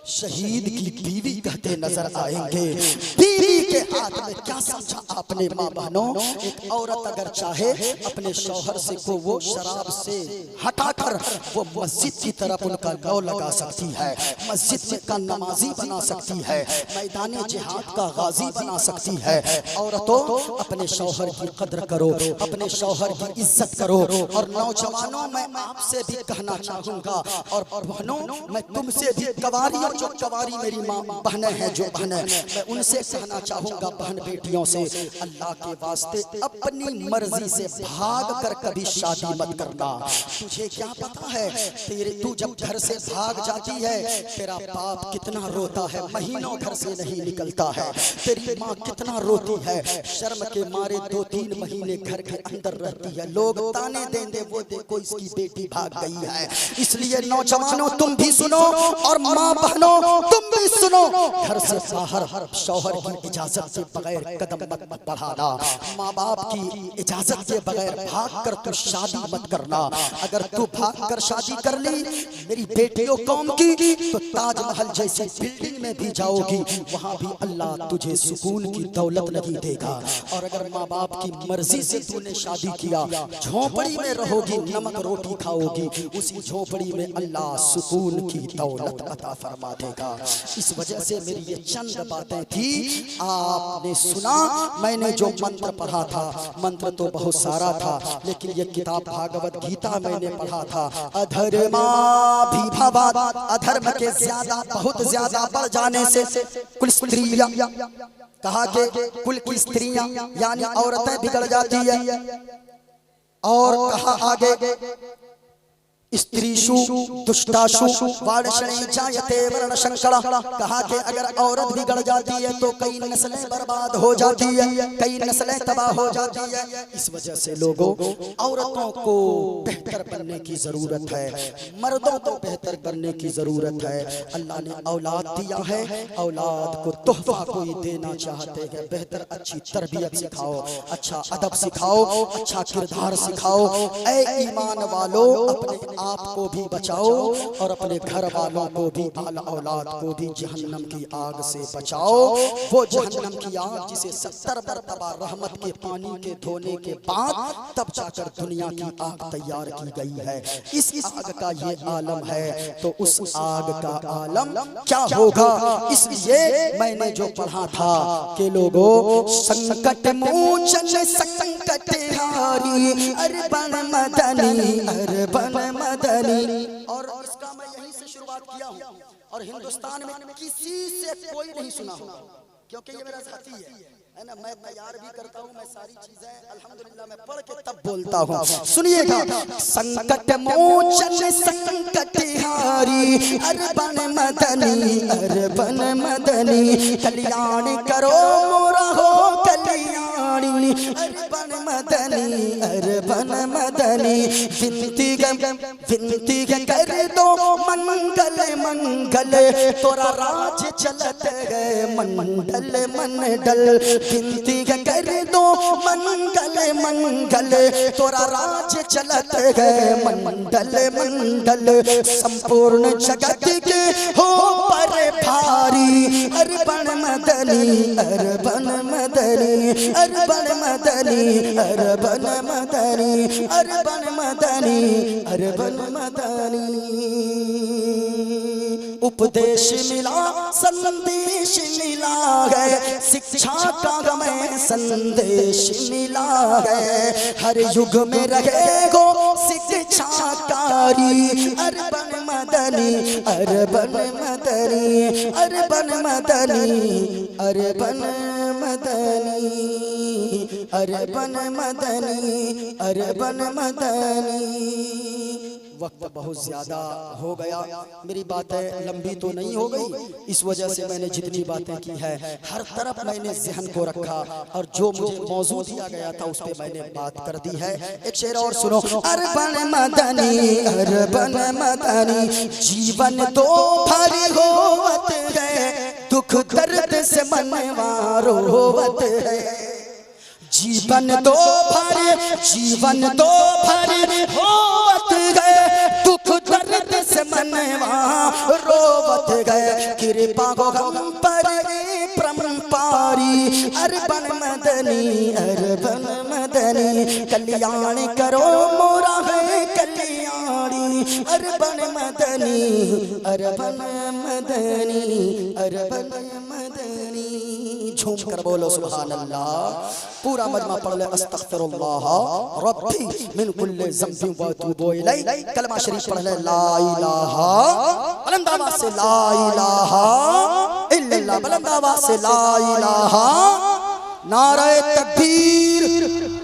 शहीद की बीवी कहते नजर आएंगे। बीवी के हाथ में क्या समझा आपने माँ बहनों? एक औरत अगर चाहे अपने शौहर से को वो शराब से हटाकर वो मस्जिद की तरफ उनका लौ लगा सकती है, मस्जिद में का नमाजी बना सकती है, मैदान जिहाद का गाजी बना सकती है। औरतों अपने शौहर की कद्र करो, अपने शौहर की इज्जत करो। और नौजवानों मैं आपसे भी कहना चाहूंगा, और बहनों मैं तुमसे भी, कवारियों जो कवारी मेरी माँ बहनें हैं, जो बहनें, मैं उनसे कहना चाहूंगा बहन बेटियों से, अल्लाह के वास्ते अपनी मर्जी से भाग कर कभी शादी मत करना। तुझे क्या पता है तेरे तू जब घर से भाग जाती है तेरा बाप कितना रोता है, महीनों घर से नहीं निकलता है, तेरी माँ कितना रोती है, शर्म के मारे 2-3 महीने घर के अंदर रहती है, लोग ताने देंगे वो देखो इसकी बेटी भाग गई है। इसलिए नौजवानों तुम भी सुनो और माँ बहनों तुम भी सुनो, घर से बाहर शौहर की इजाजत से बगैर कदम मत बढ़ाना, माँ बाप की इजाजत के बगैर भाग कर तू शादी मत करना। अगर तू भाग कर शादी कर ली मेरी बेटियों कौम की, तो ताजमहल जैसी बिल्डिंग में भी जाओगी, वहाँ भी अल्लाह तुझे सुकून की दौलत नहीं देगा। और अगर माँ बाप की मर्जी से तूने शादी किया, झोपड़ी में रहोगी, नमक रोटी खाओगी, उसी झोपड़ी में अल्लाह सुकून की दौलत अता फरमा देगा। इस वजह से मेरी ये चंद बातें थी। आपने सुना मैंने जो मंत्र पढ़ा था, मंत्र तो बहुत सारा था, लेकिन ये किताब भागवत गीता मैंने पढ़ा था। अधर्माभिभवात्, अधर्म के ज्यादा बहुत ज्यादा बढ़ जाने से कुल स्त्रियां, कहा के कुल की स्त्रियां यानी औरतें बिगड़ जाती है। और कहा आगे स्त्रीषु दुष्टाशु वार्ष्णेय जायते वर्णशंकरा, कहा कि अगर औरत बिगड़ जाती है तो कई नस्लें बर्बाद हो जाती है, कई नस्लें तबाह हो जाती है। इस वजह से लोगों औरतों को बेहतर बनने की जरूरत है, मर्दों को बेहतर बनने की जरूरत है। अल्लाह ने औलाद दिया है, औलाद को तोहफा कोई देना चाहते हैं, बेहतर अच्छी तरबियत सिखाओ, अच्छा अदब सिखाओ, अच्छा किरदार सिखाओ। ऐ ईमान वालों अपने आपको भी बचाओ और अपने घर वालों को भी, आल औलाद को भी जहन्नम की आग से बचाओ। वो जहन्नम की आग जिसे 70 मरतबा रहमत के पानी के धोने के बाद तब जाकर दुनिया की आग तैयार की गई है। इस आग का ये आलम है, तो उस आग का आलम क्या होगा? इसलिए मैंने जो पढ़ा था कि लोगों संकट मोचन संकट हारी, अरबन मदनी अरबन मदनी। और इसका मैं यहीं से शुरुआत किया हूँ, और हिंदुस्तान में किसी से कोई नहीं सुना होगा, क्योंकि ये मेरा साथी है ना। मैं तैयार भी करता हूँ, मैं सारी चीजें अल्हम्दुलिल्लाह मैं पढ़ के तब बोलता हूँ। सुनिएगा, संकट मोचन संकट हारी, अरबन मदनी अरबन मदनी, कल्याण करो मोरा हो कल्याणी, अरबन मदनी अरबन मदनी विनती कर दो मंगल मंगल तोरा राज चलत है मंडल मंडल विनती कर दो मंगल मंगल तोरा राज चलत है मंडल मंडल संपूर्ण जगत के हो पर भारी अरबन मदनी अरबन मदनी अरबन मदनी अरबन मदनी अरबन मदनी अरबन मदनी उपदेश मिला संदेश मिला है शिक्षा का हमें संदेश मिला है हर युग में रहेगो शिक्षाकारी अरबन मदनी अरबन मदनी अरबन मदनी अरबन मदनी अरबन मदनी अरबन मदनी। वक्त बहुत ज्यादा हो गया, मेरी बातें लंबी तो नहीं हो गई, इस वजह से मैंने जितनी बातें की है हर तरफ मैंने जहन को रखा और जो मुझे मौजू दिया गया था उस पे मैंने बात कर दी है। एक शेर और सुनो। अरबन मदनी जीवन तो भरी होवत है दुख दर्द से मनवा रोवत है जीवन तो भरे होवत गए दुख दर्द से मनवा रोवत गए कृपा को हम पर परम्पारी अरबन मदनी कल्याण करो मोरा है कल्याणी अरबन मदनी अरबन मदनी अरबन मदनी। झूम कर बोलो सुभान अल्लाह। पूरा मजमा पढ़ ले अस्तगफिरुल्लाह रब्बी मिन कुल्li ज़ंबिन व अतूबु इलैह। कलमा शरीफ पढ़ ले ला इलाहा बुलंद आवाज से ला इलाहा इल्लल्लाह बुलंद आवाज से ला इलाहा। नारे तकबीर।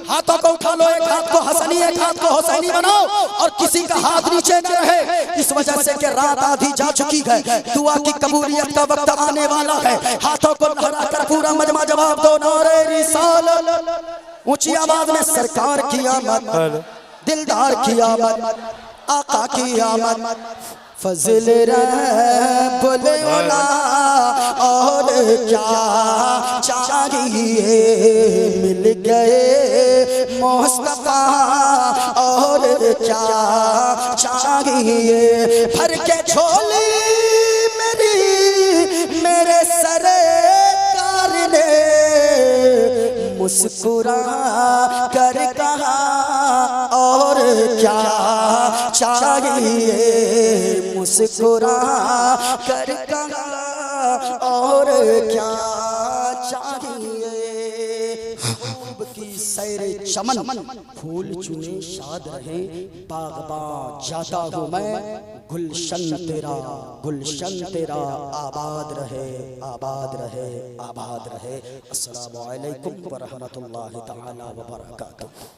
हाथों को उठा लो, एक हाथ को हसनी एक हाथ को हुसैनी बनाओ और किसी का हाथ नीचे न रहे इस वजह से कि रात आधी जा चुकी है, दुआ की कबूलियत का वक्त आने वाला है। हाथों को लहरा कर पूरा मजमा जवाब दो। नारे रिसालत। ऊंची आवाज में सरकार की आमद दिलदार की आमद आका की आमद फजल रब्बुल उला और क्या चाहिए मिल गए मुस्तफा और क्या चाहिए भर के झोली मेरे सरकार ने मुस्कुरा कर कहा और क्या चाहिए मुस्कुरा कर कहा और क्या चाहिए। खूब की सैर चमन फूल चुने शाद रहे बागबां जाता हूँ मैं गुलशन तेरा आबाद रहे आबाद रहे आबाद रहे। अस्सलामु अलैकुम व रहमतुल्लाहि तआला व बरकातुहू।